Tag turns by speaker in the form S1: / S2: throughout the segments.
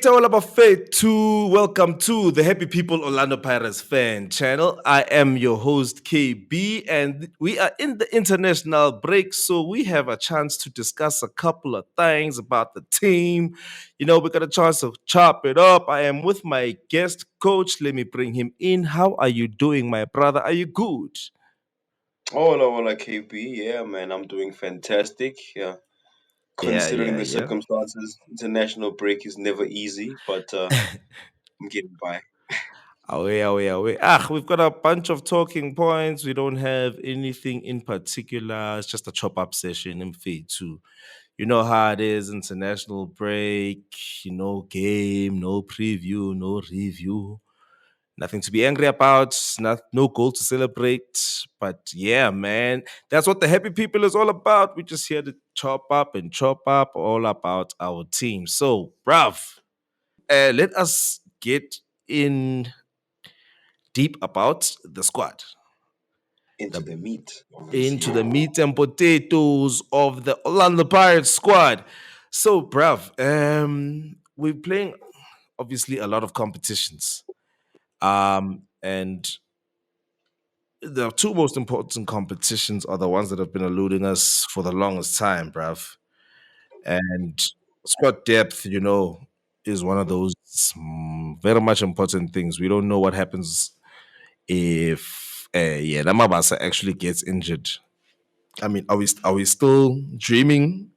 S1: all about faith to welcome to the Happy People Orlando Pirates fan channel. I am your host KB and we are in the international break, so we have a chance to discuss a couple of things about the team. We got a chance to chop it up. I am with my guest coach. Let me bring him in. How are you doing, my brother? Are you good?
S2: Hola, hola, KP. Yeah, man, I'm doing fantastic. Yeah,
S1: Yeah,
S2: considering
S1: yeah,
S2: the
S1: yeah.
S2: circumstances, international break is never easy, but I'm getting by.
S1: Away, away, away. We've got a bunch of talking points. We don't have anything in particular. It's just a chop up session in feed too. You know how it is, international break, game, no preview, no review. Nothing to be angry about, no goal to celebrate. But yeah, man, that's what the happy people is all about. We're just here to chop up all about our team. So, bruv, let us get in deep about the squad,
S2: Into
S1: the
S2: the meat of this
S1: into
S2: year.
S1: the meat and potatoes of the Orlando Pirates squad. So, bruv, we're playing obviously a lot of competitions. And the two most important competitions are the ones that have been eluding us for the longest time, bruv. And squad depth, is one of those very much important things. We don't know what happens if Namabasa actually gets injured. I mean, are we still dreaming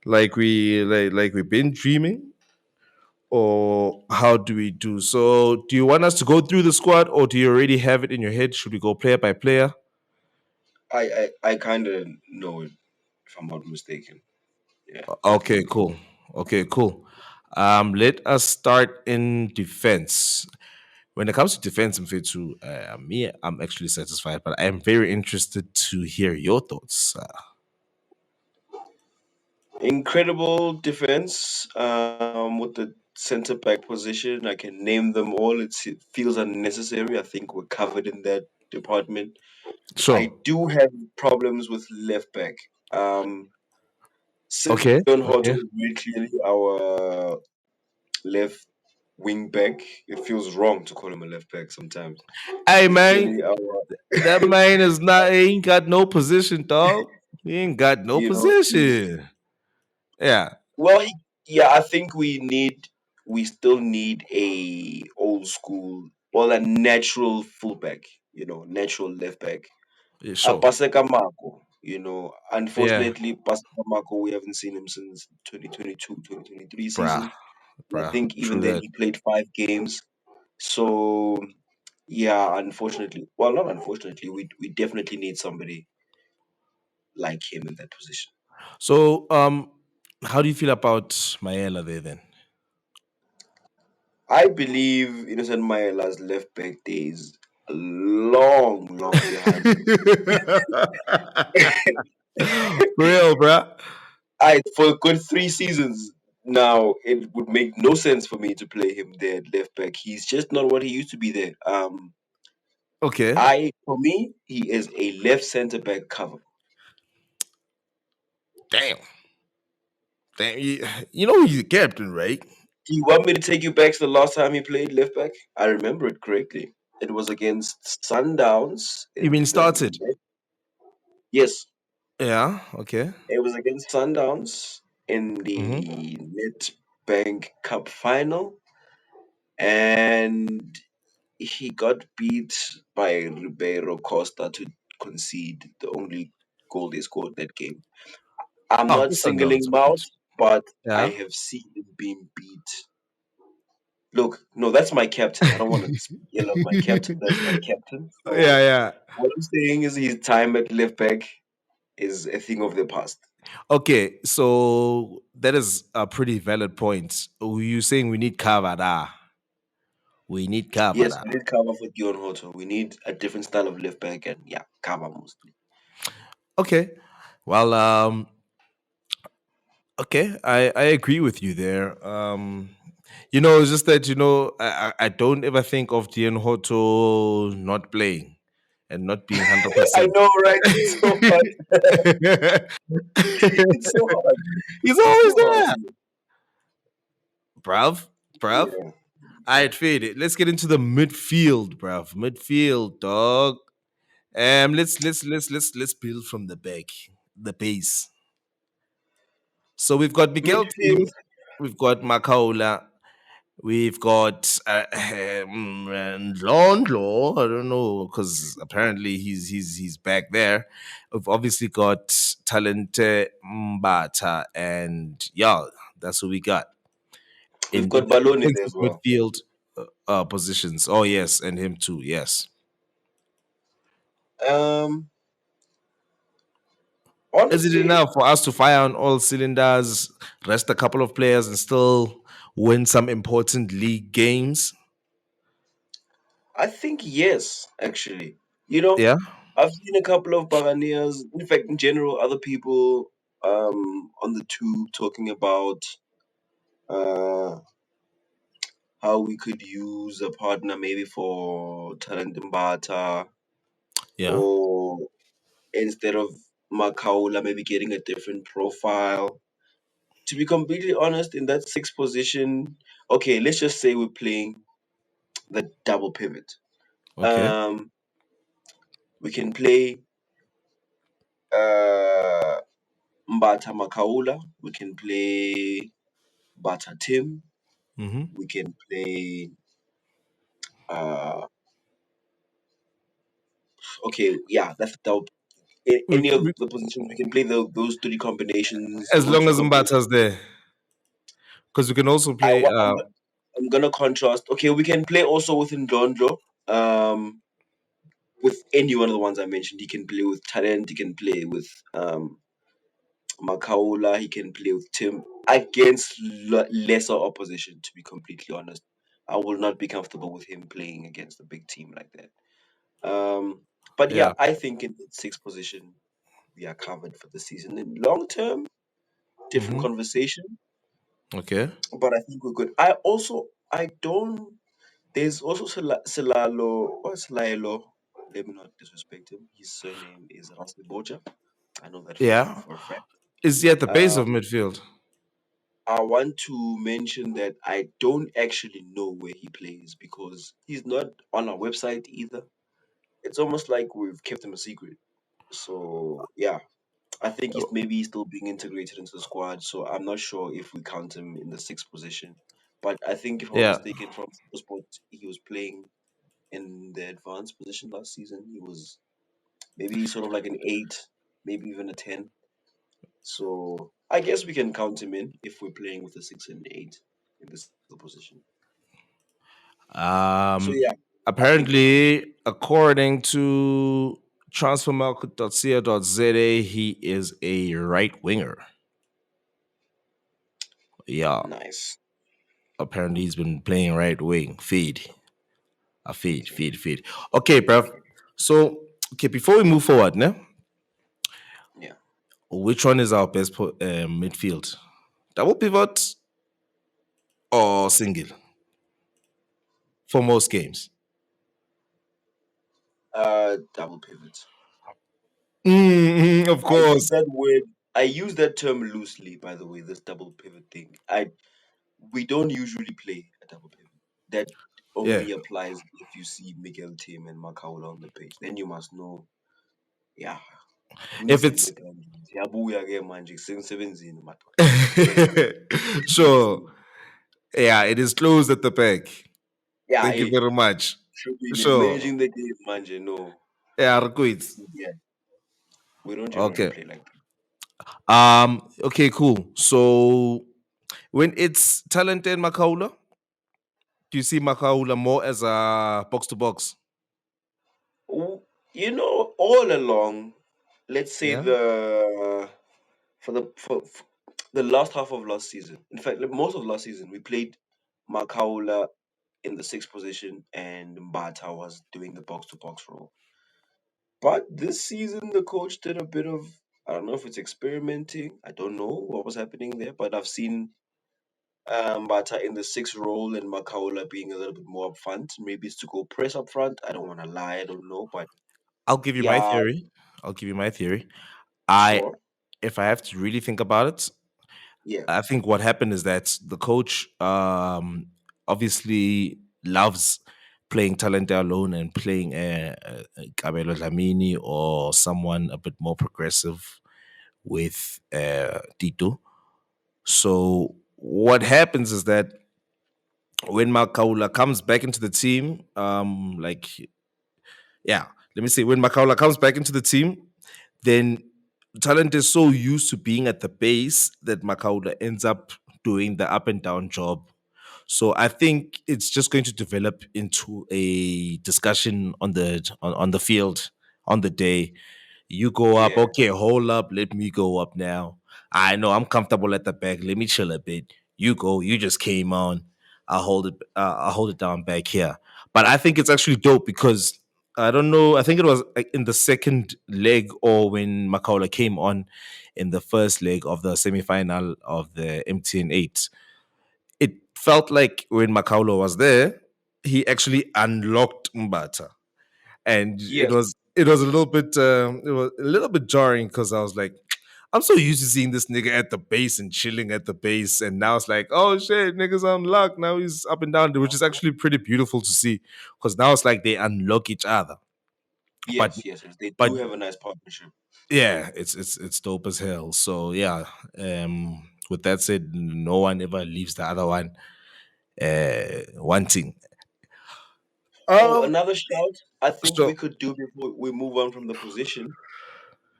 S1: like we've been dreaming, or how do we do? So, do you want us to go through the squad, or do you already have it in your head? Should we go player by player?
S2: I kind of know it, if I'm not mistaken. Yeah,
S1: Okay, cool. Okay, cool. Let us start in defense. When it comes to defense, Mfethu, I'm actually satisfied, but I am very interested to hear your thoughts.
S2: incredible defense. With the center back position, I can name them all. It feels unnecessary. I think we're covered in that department.
S1: Sure.
S2: I do have problems with left back. Um,
S1: Okay.
S2: Sion Hoto
S1: Okay.
S2: is very clearly our left wing back. It feels wrong to call him a left back sometimes.
S1: Hey
S2: He's
S1: man,
S2: clearly our,
S1: that man is not. He ain't got no position, dog. He ain't got no
S2: you know, he's
S1: position. Yeah.
S2: well. Yeah, I think we still need a old school, well, a natural fullback. Natural left back.
S1: Yeah, sure.
S2: Paseka Mako.
S1: Yeah.
S2: Unfortunately, Paseka Mako, we haven't seen him since 2022-2023
S1: Bruh.
S2: season. And I
S1: Bruh.
S2: think even
S1: True
S2: then
S1: that.
S2: he played 5 games. So yeah, unfortunately, well, not unfortunately, we definitely need somebody like him in that position.
S1: So, how do you feel about Maela there then?
S2: I believe Innocent Maela's left back days are long, long behind him.
S1: Real, bruh.
S2: For a good 3 seasons now, it would make no sense for me to play him there at left back. He's just not what he used to be there.
S1: Okay.
S2: For me, he is a left centre back cover.
S1: Damn. Damn. You know he's a captain, right?
S2: Do you want me to take you back to the last time he played left back? I remember it correctly. It was against Sundowns
S1: You
S2: in
S1: mean
S2: the
S1: started?
S2: yes,
S1: Yeah. Okay.
S2: it was against Sundowns in
S1: Mm-hmm.
S2: the Nedbank Cup final, and he got beat by Ribeiro Costa to concede the only goal they scored that game. I'm
S1: Oh,
S2: not
S1: this
S2: singling
S1: Sundowns,
S2: him
S1: of
S2: out,
S1: course.
S2: but I
S1: Yeah.
S2: have seen him being beat. Look, no, that's my captain. I don't want to yell out my captain. That's my captain.
S1: Yeah,
S2: So
S1: yeah.
S2: what I'm saying is his time at left back is a thing of the past.
S1: Okay, so that is a pretty valid point. You saying we need Kavada? We need
S2: Yes,
S1: Kavada.
S2: we need cover for Dion Hoto. We need a different style of left back and yeah, cover mostly.
S1: Okay. Well, okay, I agree with you there. It's just that I don't ever think of Dien Hoto not playing and not being hundred
S2: I
S1: percent.
S2: know, right? It's so hard. It's so hard.
S1: He's
S2: It's
S1: always
S2: so hard.
S1: there, bruv. bruv.
S2: Yeah.
S1: All right, fade it. Let's get into the midfield, bruv. Midfield, dog. Let's build from the back, the base. So we've got Miguel
S2: Midfield.
S1: Team, we've got Makaula, we've got Londlo. I don't know because apparently he's back there. We've obviously got Talente Mbata, and yeah, that's what we got
S2: We've
S1: in
S2: got Baloni there
S1: defensive
S2: as well.
S1: midfield positions. Oh yes, and him too. Yes.
S2: Um,
S1: Is it
S2: honestly,
S1: enough for us to fire on all cylinders, rest a couple of players, and still win some important league games?
S2: I think yes, actually. You know,
S1: Yeah.
S2: I've seen a couple of Buccaneers, in fact, in general, other people on the tube talking about uh how we could use a partner maybe for Talent Mbata,
S1: Yeah.
S2: or instead of Makaula, maybe getting a different profile. To be completely honest, in that sixth position, okay, let's just say we're playing the double pivot.
S1: Okay.
S2: Um, we can play uh Mbata Makaula, we can play Bata Tim,
S1: Mm-hmm.
S2: we can play uh okay, yeah, that's the double. Any of
S1: We,
S2: the positions we can play those three combinations,
S1: as
S2: those
S1: long
S2: three
S1: as
S2: combinations.
S1: Mbata's there, because we can also
S2: I,
S1: play.
S2: wa- I'm, I'm gonna contrast. Okay, we can play also with Ndondlo. With any one of the ones I mentioned, he can play with Talent. He can play with Makaula. He can play with Tim against lesser opposition. To be completely honest, I will not be comfortable with him playing against a big team like that. But yeah,
S1: Yeah.
S2: I think in the sixth position we are covered for the season. In long term, different
S1: Mm-hmm.
S2: conversation,
S1: Okay.
S2: but I think we're good. I don't. There's also Silalo or Silaelo. Let me not disrespect him. His surname is Rasmiboja. I know that
S1: Yeah.
S2: for a fact.
S1: Is he at the base of
S2: Um,
S1: midfield?
S2: I want to mention that I don't actually know where he plays because he's not on our website either. It's almost like we've kept him a secret. So yeah, I think he's still being integrated into the squad. So I'm not sure if we count him in the sixth position. But I think if I'm not
S1: Yeah.
S2: mistaken, from sport he was playing in the advanced position last season. He was maybe sort of like an eight, maybe even a 10. So I guess we can count him in if we're playing with a six and eight in this position. So
S1: Um.
S2: yeah, I think
S1: Apparently, according to transfermarket.co.za, he is a right winger. Yeah.
S2: nice.
S1: Apparently, he's been playing right wing. Feed. A feed,
S2: Okay,
S1: feed, feed. Okay, bruv. So, okay, before we move forward, ne?
S2: yeah.
S1: Which one is our best midfield? Double pivot or single for most games?
S2: Double pivot.
S1: Of
S2: I use
S1: course.
S2: that word. I use that term loosely, by the way. This double pivot thing. We don't usually play a double pivot. That
S1: Yeah.
S2: only applies if you see Miguel Tim and Makaula on the page. Then you must know, yeah,
S1: If it's
S2: kunesenzeka kanje. Siyabuya ke manje sisemsebenzini madoda.
S1: sure. Yeah, it is closed at the back.
S2: Yeah,
S1: Thank you
S2: hey,
S1: very much.
S2: should be
S1: Sure.
S2: managing the game manje. No,
S1: Yeah, quit.
S2: yeah, we don't generally
S1: Okay.
S2: play like that.
S1: Okay, cool. So when it's talented Makaula, do you see Makaula more as a box to box?
S2: You know, all along, let's say
S1: Yeah.
S2: for the last half of last season. In fact, like, most of last season, we played Makaula in the sixth position, and Mbata was doing the box to box role. But this season, the coach did a bit of, I don't know if it's experimenting. I don't know what was happening there, but I've seen Mbata in the sixth role and Makaula being a little bit more upfront. Maybe it's to go press up front. I don't want to lie. I don't know, but
S1: I'll give you my
S2: yeah,
S1: theory. I'll give you my theory. I
S2: sure,
S1: if I have to really think about it,
S2: yeah,
S1: I think what happened is that the coach obviously loves playing Talente alone and playing Kabelo Dlamini or someone a bit more progressive with Tito. So what happens is that when Makaula comes back into the team, yeah, let me see, when Makaula comes back into the team, then Talent is so used to being at the base that Makaula ends up doing the up and down job. So I think it's just going to develop into a discussion on the field on the day. You go up,
S2: Yeah.
S1: okay, hold up, let me go up now. I know I'm comfortable at the back. Let me chill a bit. You go, you just came on. I'll hold it down back here. But I think it's actually dope because I don't know. I think it was like in the second leg or when Makaula came on in the first leg of the semi-final of the MTN 8. It felt like when Makaula was there, he actually unlocked Mbata, and
S2: Yes.
S1: it was a little bit it was a little bit jarring because I was like, I'm so used to seeing this nigga at the base and chilling at the base, and now it's like, oh shit, niggas unlocked. Now he's up and down, which is actually pretty beautiful to see because now it's like they unlock each other. But
S2: Yes, yes, yes. They
S1: but
S2: do have a nice partnership.
S1: yeah, it's dope as hell. So yeah, with that said, no one ever leaves the other one wanting.
S2: Oh,
S1: Um,
S2: another shout I think we
S1: so
S2: could do before we move on from the position.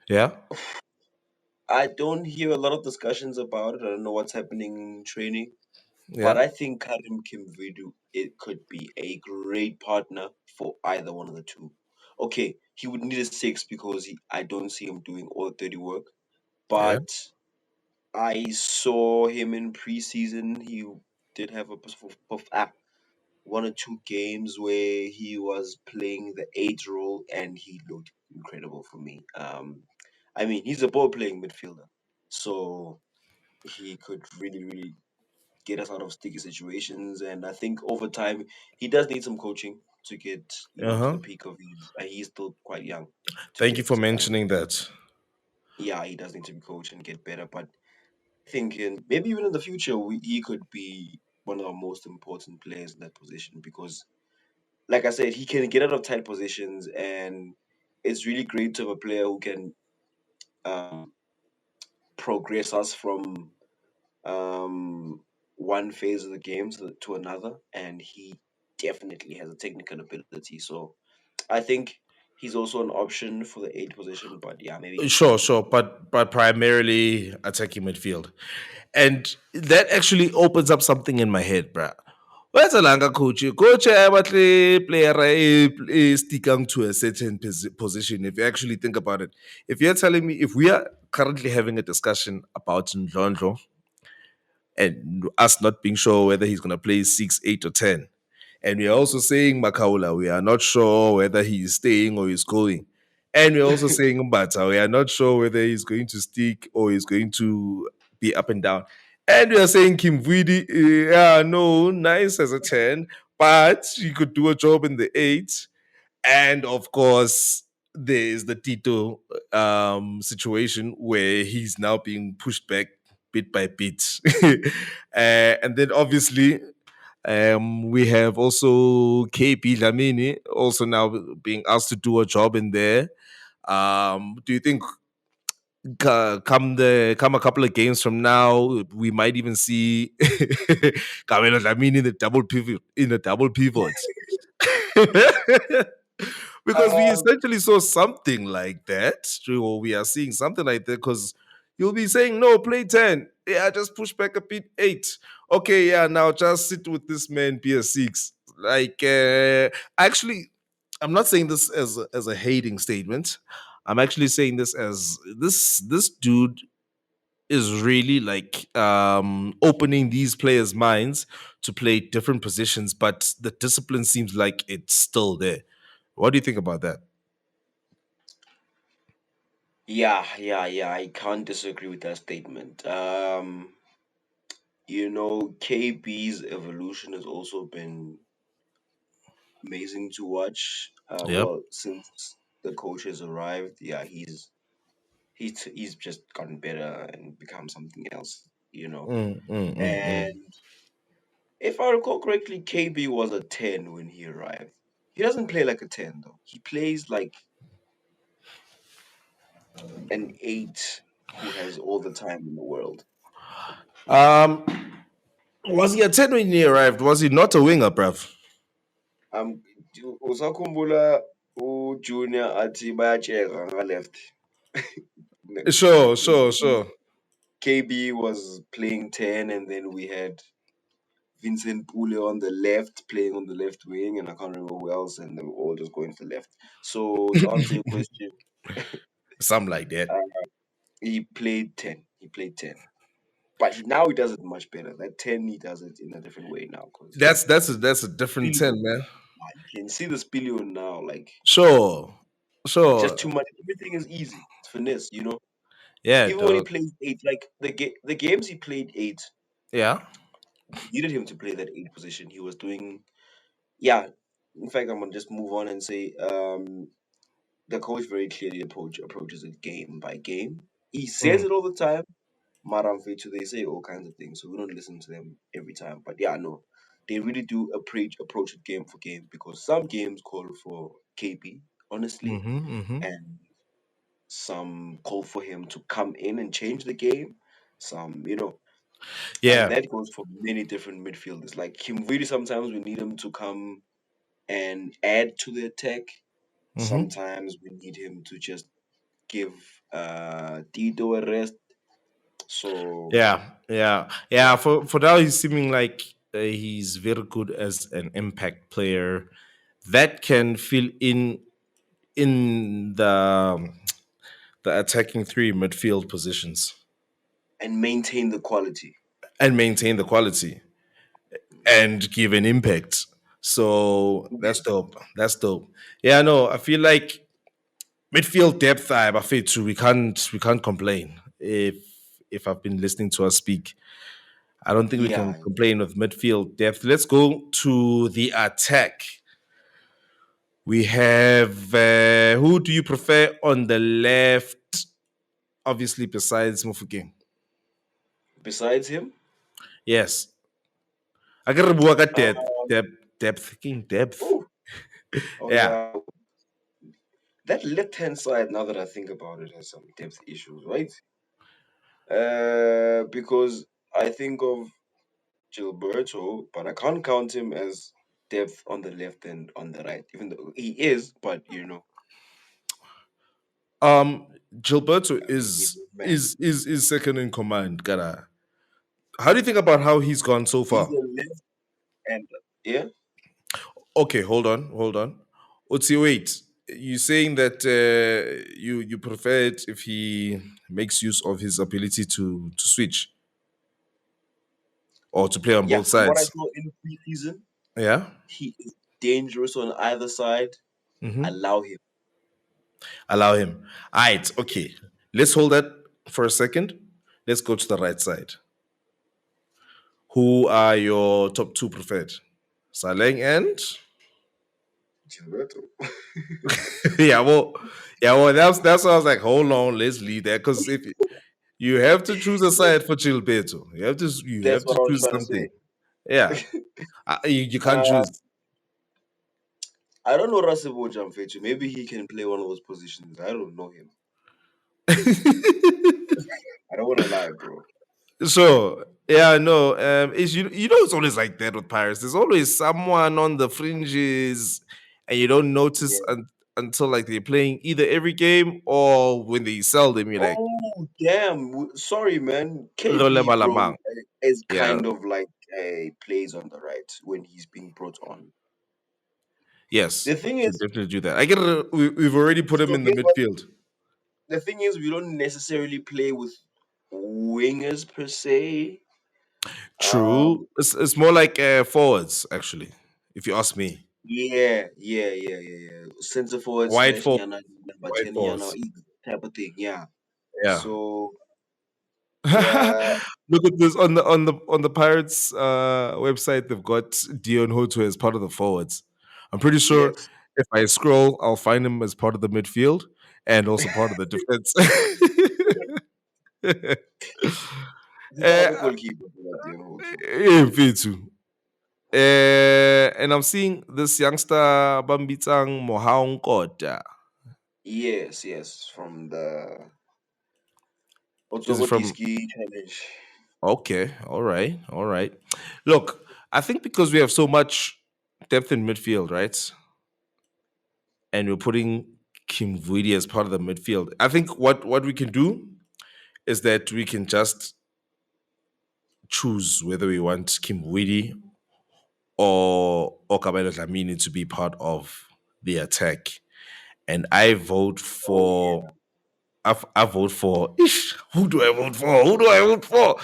S1: yeah,
S2: I don't hear a lot of discussions about it. I don't know what's happening in training, but
S1: yeah,
S2: I think Karim Kimvidu it could be a great partner for either one of the two. Okay, he would need a six because I don't see him doing all the dirty work.
S1: yeah.
S2: But I saw him in preseason. He did have one or two games where he was playing the eight role, and he looked incredible for me. I mean, he's a ball playing midfielder, so he could really, really get us out of sticky situations. And I think over time, he does need some coaching to get to
S1: Uh-huh.
S2: the peak of his. He's still quite young to
S1: Thank you
S2: get.
S1: for mentioning that.
S2: Yeah, he does need to be coached and get better. But I think maybe even in the future, he could be one of the most important players in that position because like I said, he can get out of tight positions, and it's really great to have a player who can um, progress us from one phase of the game to another. And he definitely has a technical ability. So I think he's also an option for the eight position. But yeah, maybe in the
S1: Sure,
S2: future.
S1: sure, but primarily attacking midfield, and that actually opens up something in my head, bruh. Where's a langa coach? Coach, I batle player is sticking to a certain position. If you actually think about it, if you're telling me if we are currently having a discussion about Ndlondlo and us not being sure whether he's going to play 6, 8, or 10. And we're also saying Makaula, we are not sure whether he's staying or he's going. And we're also saying Mbata, we are not sure whether he's going to stick or he's going to be up and down. And we are saying Kim Vidi, yeah, no, nice as a 10, but he could do a job in the 8. And of course, there's the Tito situation where he's now being pushed back bit by bit. And then obviously, we have also KP Lamini also now being asked to do a job in there. Do you think come a couple of games from now, we might even see Camilo Lamini in the double pivot? Because we
S2: Um,
S1: essentially saw something like that, or we are seeing something like that. Because you'll be saying, "No, play 10. Yeah, just push back a bit 8. Okay, yeah, now just sit with this man, be a 6." Like, actually, I'm not saying this as a hating statement. I'm actually saying this as this dude is really like opening these players' minds to play different positions, but the discipline seems like it's still there. What do you think about that?
S2: yeah, yeah, yeah. I can't disagree with that statement. KB's evolution has also been amazing to watch.
S1: Yep.
S2: Well, since the coach has arrived, yeah, he's just gotten better and become something else.
S1: Mm, mm, mm, mm.
S2: And If I recall correctly, KB was a 10 when he arrived. He doesn't play like a 10 though. He plays like an 8 who has all the time in the world.
S1: Um, was he a 10 when he arrived? Was he not a winger, bruv?
S2: Um, usakhumbula uJunior athi bayatsheka nga-left.
S1: Sure, sure, sure.
S2: KB was playing 10, and then we had Vincent Pule on the left, playing on the left wing, and I can't remember who else, and they were all just going to the left. So to answer your question,
S1: Something like that.
S2: uh, he played 10. He played 10. But now he does it much better. That 10, he does it in a different way now. Because
S1: That's a different 10,
S2: Spilio,
S1: man.
S2: you can see the Spilio now. Like,
S1: Sure,
S2: it's just
S1: sure.
S2: too much. Everything is easy. It's finesse.
S1: Yeah,
S2: Even when he
S1: dog.
S2: plays 8, like the games he played 8,
S1: Yeah.
S2: we needed him to play that 8 position. He was doing, yeah. In fact, I'm going to just move on and say, the coach very clearly approaches it game by game. He says
S1: Mm.
S2: it all the time. Madam Fetu, they say all kinds of things, so we don't listen to them every time. But yeah, no, they really do approach it game for game because some games call for KP, honestly,
S1: Mm-hmm, mm-hmm.
S2: and some call for him to come in and change the game. And
S1: Yeah.
S2: that goes for many different midfielders. Like Kimvidi, sometimes we need him to come and add to the attack.
S1: Mm-hmm.
S2: Sometimes we need him to just give Tito a rest. So
S1: Yeah, yeah, yeah.
S2: yeah,
S1: For now, he's seeming like he's very good as an impact player that can fill in the attacking three midfield positions
S2: and maintain the quality.
S1: and maintain the quality and give an impact. So that's
S2: Yes.
S1: dope. That's dope. Yeah, no, I feel like midfield depth. I'm afraid too. We can't complain if I've been listening to us speak. I don't think we can
S2: Yeah.
S1: complain with midfield depth. Let's go to the attack. We have who do you prefer on the left? Obviously, besides Mufukeng.
S2: Besides him,
S1: Yes, I can remember
S2: uh,
S1: depth, King depth.
S2: oh, oh
S1: Yeah.
S2: yeah, that left hand side. Now that I think about it, has some depth issues, right? Because I think of Gilberto, but I can't count him as depth on the left and on the right, even though he is. But
S1: Gilberto
S2: he's
S1: is
S2: a man.
S1: is is is second in command. Gara. How do you think about how he's gone so
S2: He's
S1: far?
S2: a left and yeah.
S1: Okay, hold on. Otsi, wait. You saying that you prefer it if he makes use of his ability to switch or to play on
S2: Yeah,
S1: both
S2: from what I
S1: sides?
S2: saw in preseason,
S1: Yeah.
S2: he is dangerous on either side.
S1: Hmm.
S2: Allow him.
S1: Allow him. All right. Okay. Let's hold that for a second. Let's go to the right side. Who are your top two preferred? Saleng and
S2: Gilberto.
S1: yeah, well, that's why I was like, hold on, let's leave that because if you have to choose a
S2: Yes,
S1: side for Gilberto, you
S2: that's
S1: have
S2: what
S1: to
S2: I was
S1: choose
S2: trying to
S1: something.
S2: say.
S1: Yeah, you can't
S2: Uh,
S1: choose.
S2: I don't know Rasibo Jamfetu. Maybe he can play one of those positions. I don't know him. I don't want to lie, bro.
S1: So yeah, no, it's it's always like that with Pirates. There's always someone on the fringes, and you don't notice
S2: Yeah.
S1: until like they're playing either every game or when they sell them. You're like,
S2: Oh, damn. Sorry, man.
S1: "Role
S2: KB, bro,
S1: malamang."
S2: is
S1: Yeah,
S2: kind of like a plays on the right when he's being brought on.
S1: yes,
S2: The thing
S1: you
S2: is,
S1: definitely do that. I get it. We've already put him
S2: so
S1: in the
S2: here's what
S1: midfield.
S2: the thing is, we don't necessarily play with wingers per se.
S1: True,
S2: Um,
S1: it's more like forwards actually, if you ask me.
S2: yeah. Center forward
S1: Wide
S2: slash
S1: forward,
S2: Nyana number
S1: wide
S2: 10 Nyana
S1: forwards.
S2: type of thing. Yeah.
S1: Yeah.
S2: So yeah,
S1: Look at this on the Pirates website. They've got Dion Hoto as part of the forwards. I'm pretty sure
S2: yes.
S1: if I scroll, I'll find him as part of the midfield and also part of the defense.
S2: He's the other
S1: uh,
S2: goalkeeper for that Dion Hoto.
S1: yeah, Mfethu. And I'm seeing this youngster Bambitsang Mohaung Kota.
S2: Yes, yes, from the
S1: Is it from?
S2: Otsokotiski challenge.
S1: Okay, all right, all right. Look, I think because we have so much depth in midfield, right? And we're putting Kim Vuidi as part of the midfield. I think what we can do is that we can just choose whether we want Kim Vuidi or Kabelo Dlamini to be part of the attack. And I vote
S2: Oh
S1: for
S2: yeah.
S1: I vote for who do I vote for? Who do I vote for?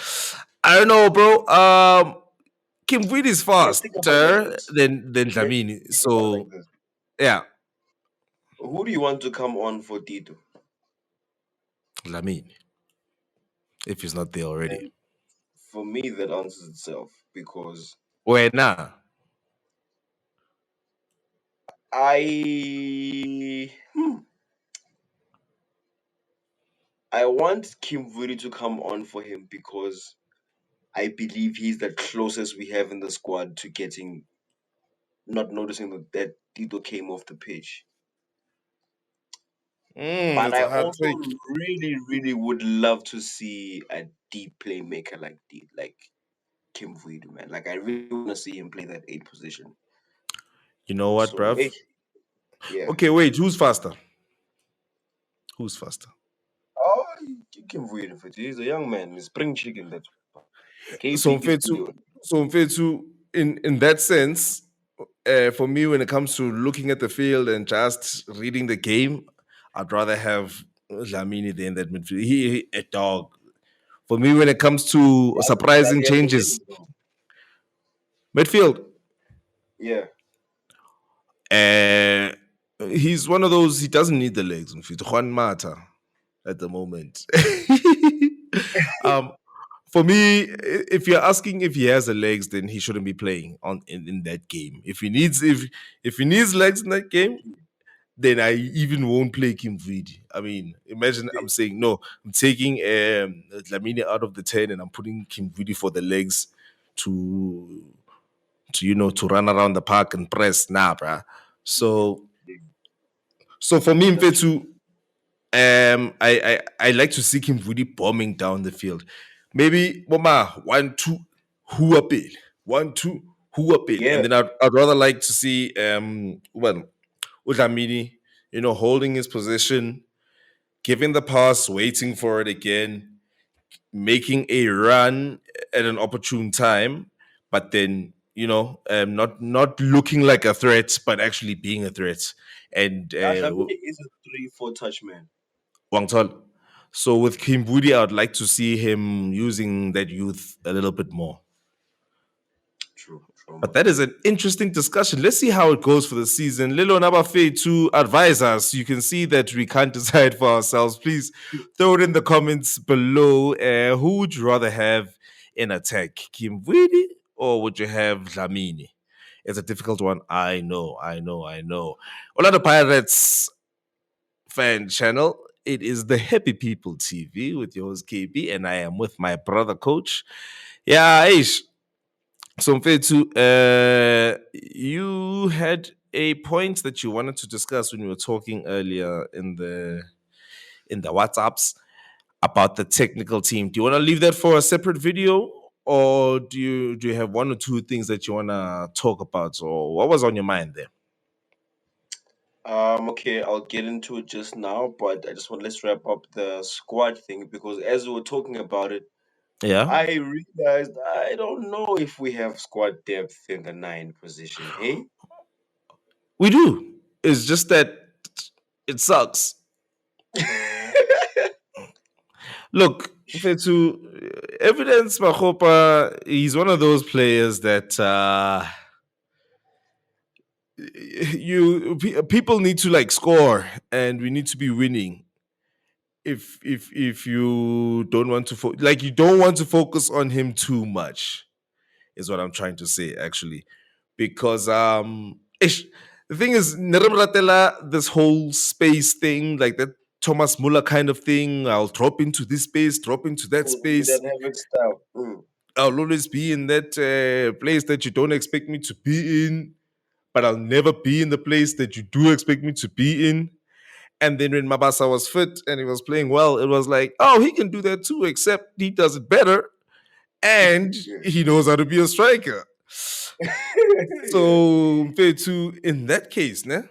S1: I don't know, bro. Kim Vuidi is
S2: Let's think about it like
S1: faster
S2: this.
S1: than
S2: Let's
S1: Dlamini.
S2: think about it
S1: So
S2: like this.
S1: yeah,
S2: Who do you want to come on for Tito?
S1: Dlamini, if he's not there already.
S2: And for me, that answers itself because
S1: Where now?
S2: I I want Kim Vuri to come on for him because I believe he's the closest we have in the squad to getting not noticing that Tito came off the pitch. But
S1: It's
S2: I
S1: a hard
S2: also
S1: take.
S2: really, really would love to see a deep playmaker like Kim Vuri, man. Like I really want to see him play that eight position.
S1: You know what,
S2: So,
S1: bruv?
S2: yeah.
S1: Okay, wait. Who's faster? Who's faster?
S2: Oh, Kim Vuri, he's a young man. He's spring chicken. That
S1: So
S2: KP is
S1: Mfetsu,
S2: Leon.
S1: in that sense, for me, when it comes to looking at the field and just reading the game, I'd rather have Lamini than that midfield. A dog. For me, when it comes to
S2: Does
S1: surprising
S2: he have the
S1: changes,
S2: legs though?
S1: midfield,
S2: Yeah.
S1: uh, he's one of those. He doesn't need the legs. Mfethu. Juan Mata at the moment. um, for me, if you're asking if he has the legs, then he shouldn't be playing in that game. If he needs legs in that game, then I even won't play Kim Vidi. I mean, imagine I'm saying no, I'm taking Lamine out of the 10 and I'm putting Kim Vidi for the legs to to run around the park and press. Nah, bruh.
S2: Yeah,
S1: So for me,
S2: that's true.
S1: Mfetu, I like to see him really bombing down the field. Maybe Mama 1-2 Huapil. 1-2 Huapil. And
S2: Yeah,
S1: then I'd rather like to see Udlamini, holding his position, giving the pass, waiting for it again, making a run at an opportune time, but then not looking like a threat, but actually being a threat. And
S2: Dlamini is a 3-4 touch man.
S1: Wang Tol. So with Kimbudi, I would like to see him using that youth a little bit more.
S2: True, true,
S1: But
S2: my
S1: that is
S2: guy.
S1: an interesting discussion. Let's see how it goes for the season. Lilo Nabafe to advise us. You can see that we can't decide for ourselves. Please throw it in the comments below. Who would you rather have in attack, Kimbudi or would you have Dlamini? It's a difficult one. I know, I know, I know. Orlando Pirates fan channel. It is the Happy People TV with your host KB, and I am with my brother coach. Yeah, Aish. So Mfethu, you had a point that you wanted to discuss when you were talking earlier in the WhatsApps about the technical team. Do you want to leave that for a separate video, or do you have one or two things that you want to talk about, or what was on your mind there?
S2: Okay, I'll get into it just now, but I just want let's wrap up the squad thing because as we were talking about it,
S1: Yeah,
S2: I realized I don't know if we have squad depth in the nine position. Hey,
S1: we do. It's just that it sucks. Look, to evidence Mahopa, he's one of those players that people need to like score, and we need to be winning. If you don't want to you don't want to focus on him too much, is what I'm trying to say actually, because the thing is, Neremratela, this whole space thing, like that Thomas Muller kind of thing. I'll drop into this space, drop into that
S2: with
S1: space.
S2: that Havoc style. Mm.
S1: I'll always be in that place that you don't expect me to be in, but I'll never be in the place that you do expect me to be in. And then when Mabasa was fit and he was playing well, it was like, oh, he can do that too, except he does it better and
S2: Yeah.
S1: he knows how to be a striker.
S2: Yeah.
S1: So, Mfethu, in that case, ne,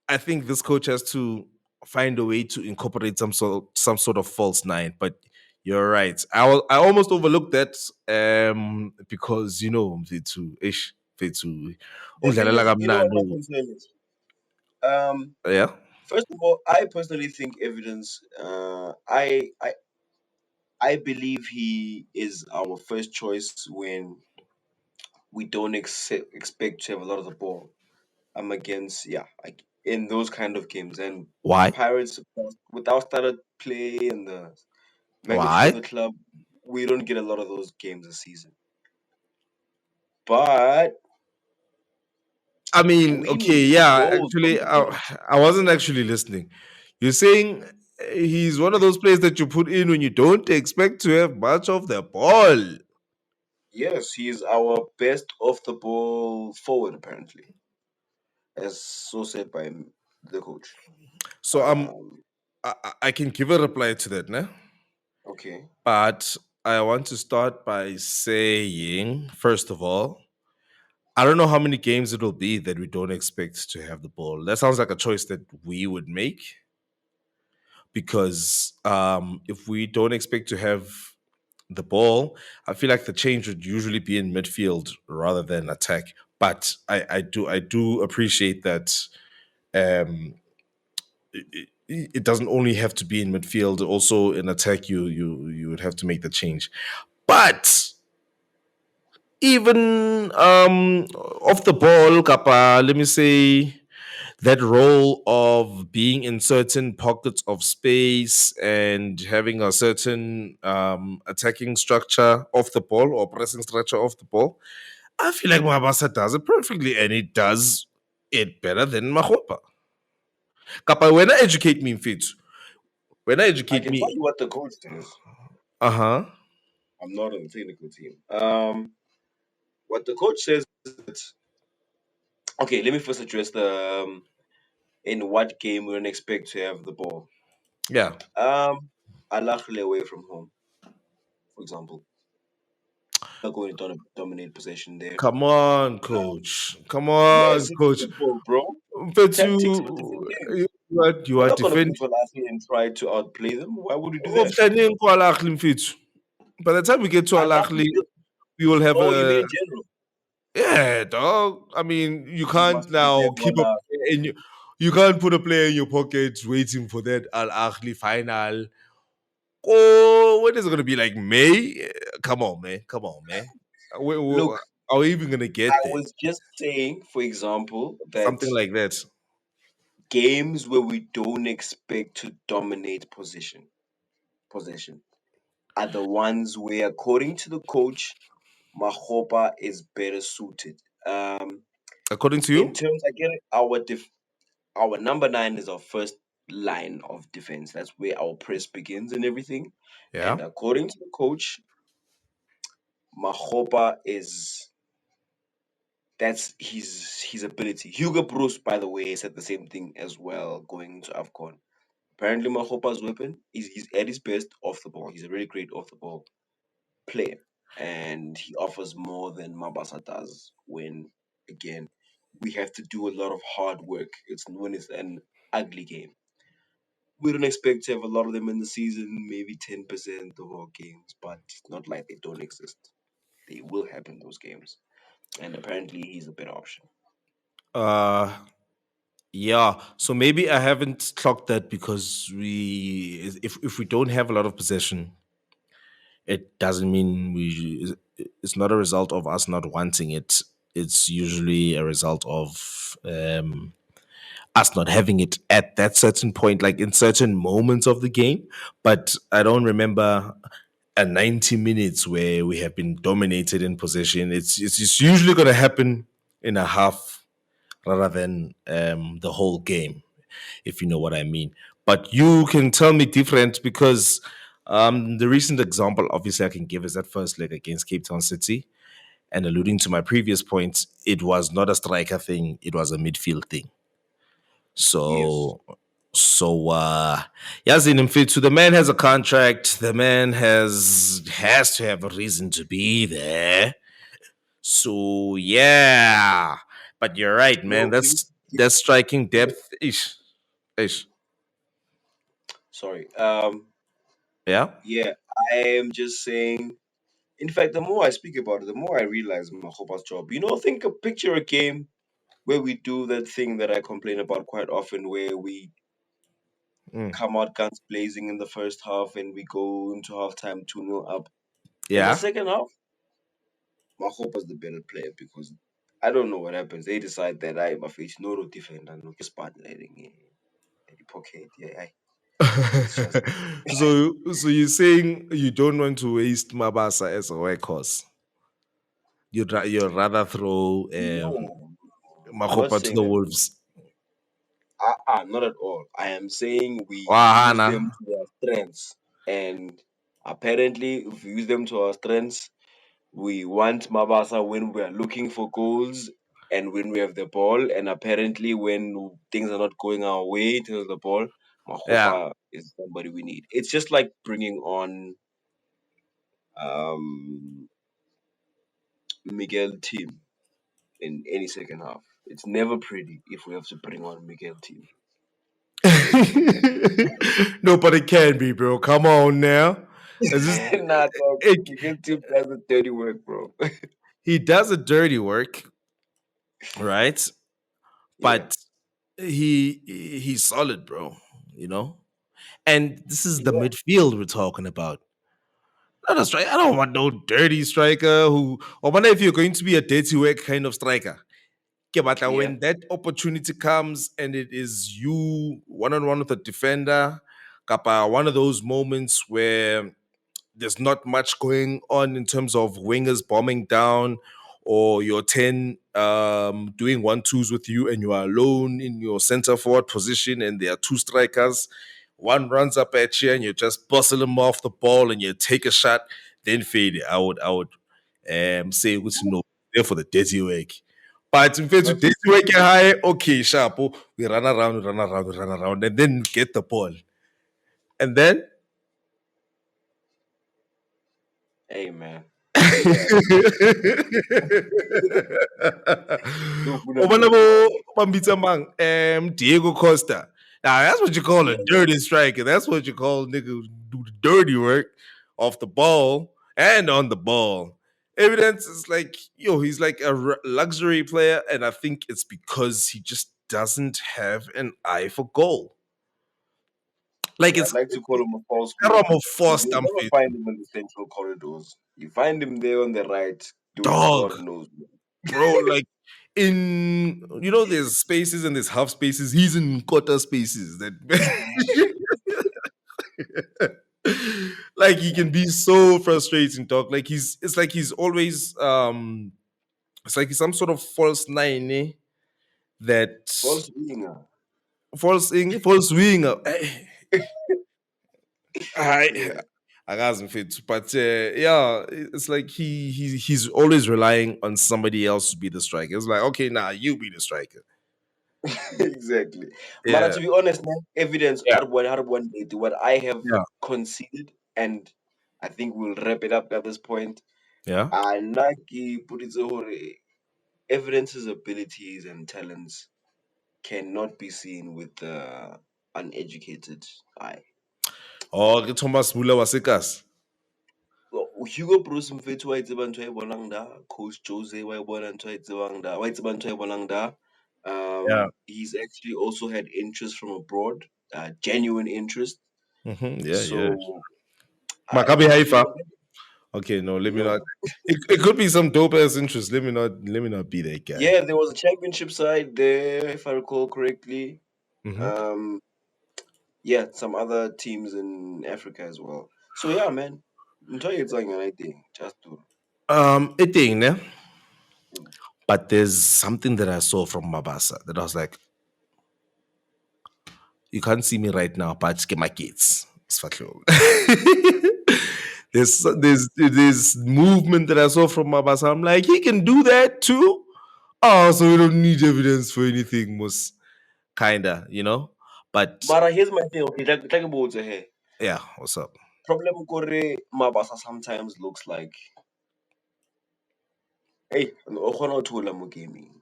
S1: I think this coach has to find a way to incorporate some sort of false nine. But you're right. I almost overlooked that because Mfethu, Mfethu,
S2: The thing
S1: udlalela
S2: is, you know what my
S1: kamnandi.
S2: concern is? Um,
S1: Yeah.
S2: First of all, I personally think evidence. I believe he is our first choice when we don't expect to have a lot of the ball. I'm against, yeah, like in those kind of games. And
S1: Why?
S2: Pirates, without started play and the magnitude of
S1: Why?
S2: the club, we don't get a lot of those games this season. But
S1: I mean,
S2: we
S1: okay,
S2: need
S1: yeah,
S2: goals from
S1: actually,
S2: the
S1: I,
S2: bench.
S1: I wasn't actually listening. You're saying he's one of those players that you put in when you don't expect to have much of the ball.
S2: Yes, he is our best off the ball forward, apparently, as so said by the coach.
S1: So
S2: Um,
S1: I can give a reply to that, ne?
S2: okay.
S1: But I want to start by saying, first of all, I don't know how many games it will be that we don't expect to have the ball. That sounds like a choice that we would make because if we don't expect to have the ball, I feel like the change would usually be in midfield rather than attack. But I do appreciate that um, it doesn't only have to be in midfield. Also in attack, you would have to make the change. But even off the ball, Kappa, let me say that role of being in certain pockets of space and having a certain attacking structure off the ball or pressing structure off the ball, I feel like Mabasa does it perfectly and it does it better than Mahopa. Kappa, when I educate me in fit, when I
S2: I
S1: educate
S2: can tell
S1: me,
S2: you what the coach says.
S1: uh huh,
S2: I'm not on the technical team. What the coach says is that, okay, let me first address the in what game we don't expect to have the ball.
S1: yeah.
S2: Al Ahly away from home, for example, not going to dominate possession there.
S1: Come on,
S2: Um,
S1: coach. Come
S2: yes,
S1: on,
S2: it's
S1: coach.
S2: football, bro.
S1: But
S2: Tactics are different
S1: you
S2: games.
S1: you
S2: We're
S1: are
S2: not going to go
S1: defending.
S2: to Al Ahly and try to outplay them. Why would we do that?
S1: Umhlane Kuala Mfethu. By the time we get to
S2: Al
S1: Al
S2: Ahly,
S1: Ahly, we will have
S2: oh, you mean
S1: a
S2: in general?
S1: yeah, dog. I mean, you
S2: We
S1: can't
S2: must not
S1: now
S2: have
S1: keep
S2: one.
S1: a player in you can't put a player in your pocket waiting for that Al Ahly final. Oh, when is it gonna be like May? Come on, man. Come on, man.
S2: Look,
S1: Are we even gonna
S2: I
S1: get there?
S2: was just saying, for example, that
S1: Something like that.
S2: games where we don't expect to dominate possession are the ones where, according to the coach, Mahopa is better suited.
S1: According to
S2: In
S1: you?
S2: terms, I get it, our number nine is our first line of defense. That's where our press begins and everything.
S1: Yeah.
S2: And according to the coach, Mahopa is that's his ability. Hugo Bruce, by the way, said the same thing as well going into AFCON. Apparently, Mahopa's weapon is he's at his best off the ball. He's a really great off the ball player, and he offers more than Mabasa does. When again, we have to do a lot of hard work. It's when it's an ugly game. We don't expect to have a lot of them in the season, maybe 10% of our games, but it's not like they don't exist. They will happen those games, and apparently, he's a better option.
S1: Uh Yeah, so maybe I haven't clocked that because if we don't have a lot of possession, it doesn't mean it's not a result of us not wanting it. It's usually a result of us not having it at that certain point, like in certain moments of the game. But I don't remember a 90 minutes where we have been dominated in possession. It's usually going to happen in a half rather than the whole game, if you know what I mean. But you can tell me different because The recent example, obviously, I can give is that first leg against Cape Town City. And alluding to my previous point, it was not a striker thing; it was a midfield thing.
S2: Yes.
S1: So, so Yazin Mfitsu, the man has a contract. The man has to have a reason to be there. So yeah, but you're right, man.
S2: No,
S1: That's striking
S2: yeah,
S1: depth. Ish, ish.
S2: sorry.
S1: Yeah,
S2: Yeah, I am just saying. In fact, the more I speak about it, the more I realize Mahopa's job. Picture a game where we do that thing that I complain about quite often, where we
S1: Mm.
S2: come out guns blazing in the first half and we go into halftime 2-0 up. In the
S1: yeah.
S2: second half, Mahopa's the better player because I don't know what happens. They decide that I my face no defender, no spotlighting in the pocket. Yeah, it's just
S1: So you're saying you don't want to waste Mabasa as a workhorse? You'd rather throw
S2: no. I'm not
S1: Makopa to
S2: saying
S1: the
S2: that.
S1: wolves.
S2: Not at all. I am saying we use
S1: Wahana.
S2: them to their strengths, and apparently, if we use them to our strengths, we want Mabasa when we are looking for goals and when we have the ball, and apparently, when things are not going our way to the ball,
S1: Yeah.
S2: Mahopa is somebody we need. It's just like bringing on um, Miguel Team in any second half. It's never pretty if we have to bring on Miguel Team.
S1: No, but it can be, bro. Come on now. It's just,
S2: Nah, dog.
S1: it,
S2: Miguel Team does the dirty work, bro.
S1: he does a dirty work, right?
S2: Yeah,
S1: But he's solid, bro. You know. And this is the
S2: yeah,
S1: midfield we're talking about. Not a striker. I don't want no dirty striker who. Or wonder if you're going to be a dirty work kind of striker. Okay, but
S2: yeah.
S1: when that opportunity comes and it is you one on one with a defender, Kappa, one of those moments where there's not much going on in terms of wingers bombing down or your 10 doing one twos with you and you are alone in your center forward position and there are two strikers. One runs up at you and you just bustle him off the ball and you take a shot, then fade it. I would say which no there for the dirty work. But in fact,
S2: But
S1: dirty work high, okay, sharp. Oh, we run around, and then get the ball. And then
S2: hey, man, yeah. No,
S1: Obana bo bambitsa mang, Diego Costa. Now that's what you call a
S2: yeah, yeah.
S1: dirty striker. That's what you call nigga who do the dirty work off the ball and on the ball. Evidence is like he's like a luxury player, and I think it's because he just doesn't have an eye for goal. Like
S2: Yeah, I'd
S1: it's
S2: like to call him a false nine
S1: Karamo
S2: because
S1: forced
S2: you'll
S1: I'm
S2: never
S1: fit.
S2: find him in the central corridors. You find him there on the right, doing
S1: Dog,
S2: God knows what.
S1: bro. Like in there's spaces and there's half spaces. He's in quarter spaces. That like he can be so frustrating, dog. Like it's like he's always it's like he's some sort of false nine that
S2: False winger.
S1: false winger. I
S2: Yeah,
S1: I got fit, but yeah, it's like he's always relying on somebody else to be the striker. It's like okay, now you be the striker.
S2: exactly. But
S1: Yeah,
S2: to be honest, man, evidence
S1: yeah,
S2: Arab one day to what I have
S1: yeah,
S2: conceded, and I think we'll wrap it up at this point.
S1: yeah.
S2: Anaki put it so evidence's abilities and talents cannot be seen with the uneducated eye.
S1: Oh, ke Thomas Muller wa Sekas.
S2: Hugo Bruce mfethu wa e tseba ntho e bonang da, Coach Jose wa e bona ntho e tsebang da, wa e tseba ntho e bonang da.
S1: Yeah.
S2: He's actually also had interest from abroad, genuine interest.
S1: Yeah, yeah.
S2: So
S1: Maccabi
S2: you
S1: Haifa.
S2: know,
S1: Okay, no, let me
S2: no,
S1: not. It could be some dope ass interest. Let me not be that guy.
S2: yeah, there was a championship side there, if I recall correctly.
S1: Hmm.
S2: Um, yeah, some other teams in Africa as well. So yeah, man, ntho e etsang yona e teng, just to.
S1: It thing, ne? But there's something that I saw from Mabasa that I was like, you can't see me right now, but get my kids. Sifahleho. There's movement that I saw from Mabasa. I'm like, he can do that too. Oh, so we don't need evidence for anything, most kinda, you know. But
S2: Mara, here's my thing. Okay, like about here.
S1: yeah, what's up?
S2: Problem kore Mabasa sometimes looks like, hey, o kgona ho thola mo gaming.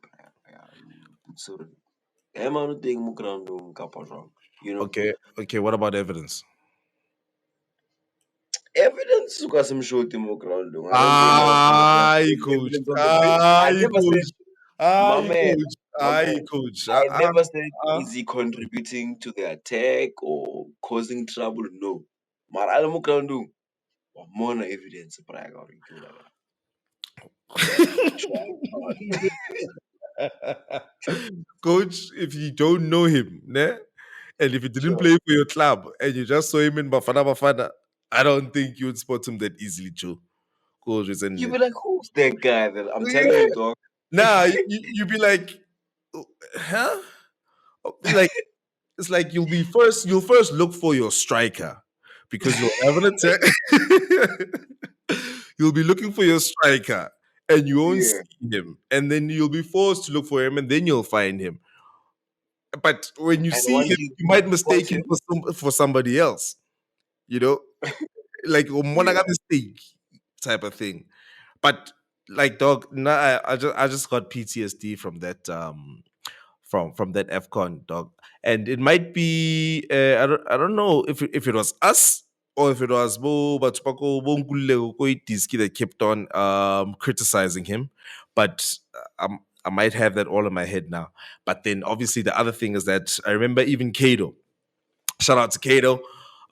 S2: Sorry. Ema no teng mo groundong kapa jwang. You know,
S1: Okay, okay. What about evidence?
S2: evidence o ka se mshoti mo groundong. I don't think I'll find
S1: Aye,
S2: any
S1: coach.
S2: evidence on the pitch. I
S1: Aye,
S2: never said,
S1: coach.
S2: my
S1: Aye,
S2: man,
S1: coach.
S2: my
S1: Aye,
S2: man.
S1: coach.
S2: I never said,
S1: Uh.
S2: is he contributing to the attack or causing trouble? No. Mara a le mo groundong, wa mona evidence. But I got to like, try hard.
S1: Coach, if you don't know him, ne? And if he didn't
S2: Sure.
S1: play for your club and you just saw him in Bafana, I don't think you would spot him that easily, Joe. Coach, isn't
S2: You
S1: it?
S2: be like, who's that guy? That I'm telling you, dog.
S1: Nah, you be like, "Oh, huh? Oh, like it's like you'll first look for your striker because you'll have an attack. You'll be looking for your striker and you won't
S2: Yeah.
S1: see him, and then you'll be forced to look for him, and then you'll find him. But when you
S2: And
S1: see
S2: once
S1: him,
S2: you
S1: you might
S2: spot
S1: mistake him
S2: him,
S1: for somebody else. You know, like
S2: yeah.
S1: a mistake type of thing. But like dog, nah, I just got PTSD from that from that FCon dog, and it might be I don't know if it was us or if it was but that kept on criticizing him, but I might have that all in my head now. But then obviously the other thing is that I remember even Kato. Shout out to Kato,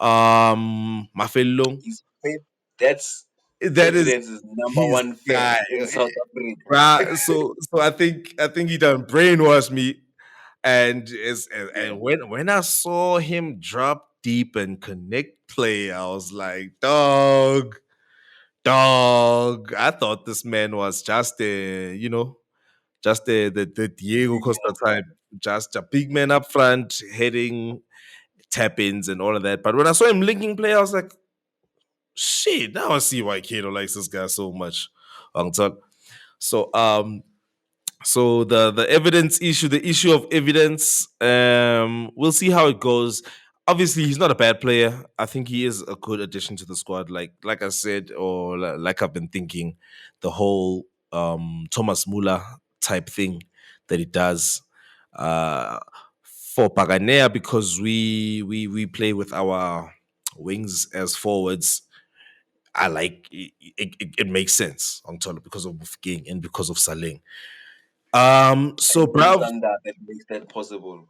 S1: Mafelong.
S2: He's fit. That's
S1: That is
S2: evidence is number
S1: his
S2: one
S1: guy.
S2: fan in South Africa.
S1: Bruh, so I think he done brainwashed me, and
S2: Yeah.
S1: when I saw him drop deep and connect play, I was like, dog. I thought this man was just the Diego
S2: Big
S1: Costa
S2: man.
S1: type, just a big man up front, heading tap ins and all of that. But when I saw him linking play, I was like, shit, now I see why Kato likes this guy so much. Ang Tol. So the evidence issue, the issue of evidence, we'll see how it goes. Obviously, he's not a bad player. I think he is a good addition to the squad. Like I said, or like I've been thinking, the whole Thomas Muller type thing that he does for Paganea, because we play with our wings as forwards. I like it makes sense on Tolo because of Mufking and because of Saling. So
S2: And it's
S1: bruv,
S2: under that makes that possible.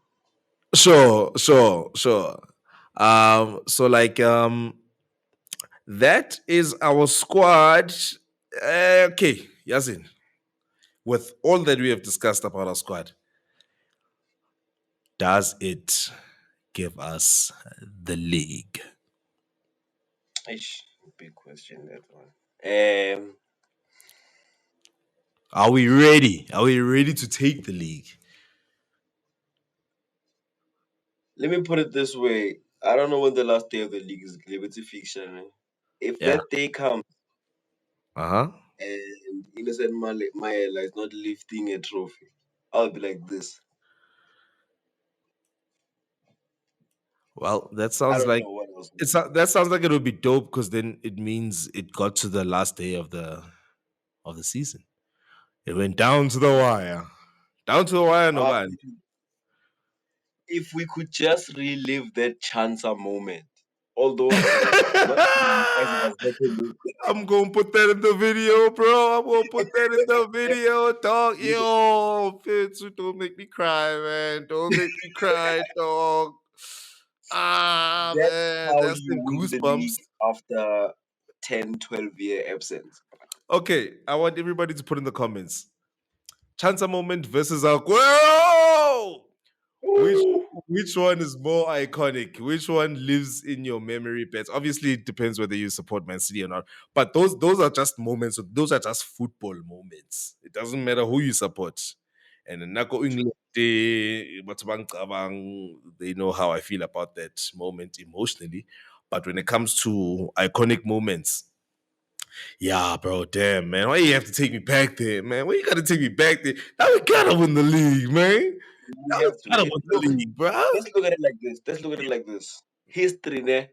S1: sure. So like that is our squad. Okay, Yazin. With all that we have discussed about our squad, does it give us the league?
S2: Ish, big question that one.
S1: Are we ready? Are we ready to take the league?
S2: Let me put it this way. I don't know when the last day of the league is Liberty fiction. If
S1: Yeah.
S2: that day comes
S1: Uh-huh.
S2: and Innocent Maela is not lifting a trophy, I'll be like this.
S1: Well, that
S2: I
S1: sounds
S2: don't
S1: like
S2: know what else.
S1: that sounds like it would be dope because then it means it got to the last day of the season. It went down to the wire. Down to the wire, no
S2: Uh,
S1: man.
S2: if we could just relive that chancer moment. Although as it was not as it was happening,
S1: I'm gonna put that in the video, bro. I'm gonna put that in the video, dog.
S2: nigga,
S1: Yo, Fitzu, don't make me cry, man. Don't make me cry, dog. Ah,
S2: that's
S1: man,
S2: how
S1: that's
S2: you
S1: the
S2: win the
S1: goosebumps.
S2: league after 10, 12 year absence.
S1: Okay, I want everybody to put in the comments. Chancer moment versus Aguero. Which
S2: Ooh,
S1: which one is more iconic? Which one lives in your memory best? Obviously, it depends whether you support Man City or not. But those are just moments. Those are just football moments. It doesn't matter who you support. And in Nako England, they know how I feel about that moment emotionally. But when it comes to iconic moments, Yeah, bro. Damn, man. Why you have to take me back there, man? Why you gotta take me back there? Now we gotta win the league, man.
S2: We
S1: Now we
S2: have to.
S1: gotta win the
S2: Look,
S1: league, bro.
S2: let's look at it like this. Let's look at it like this. History, ne?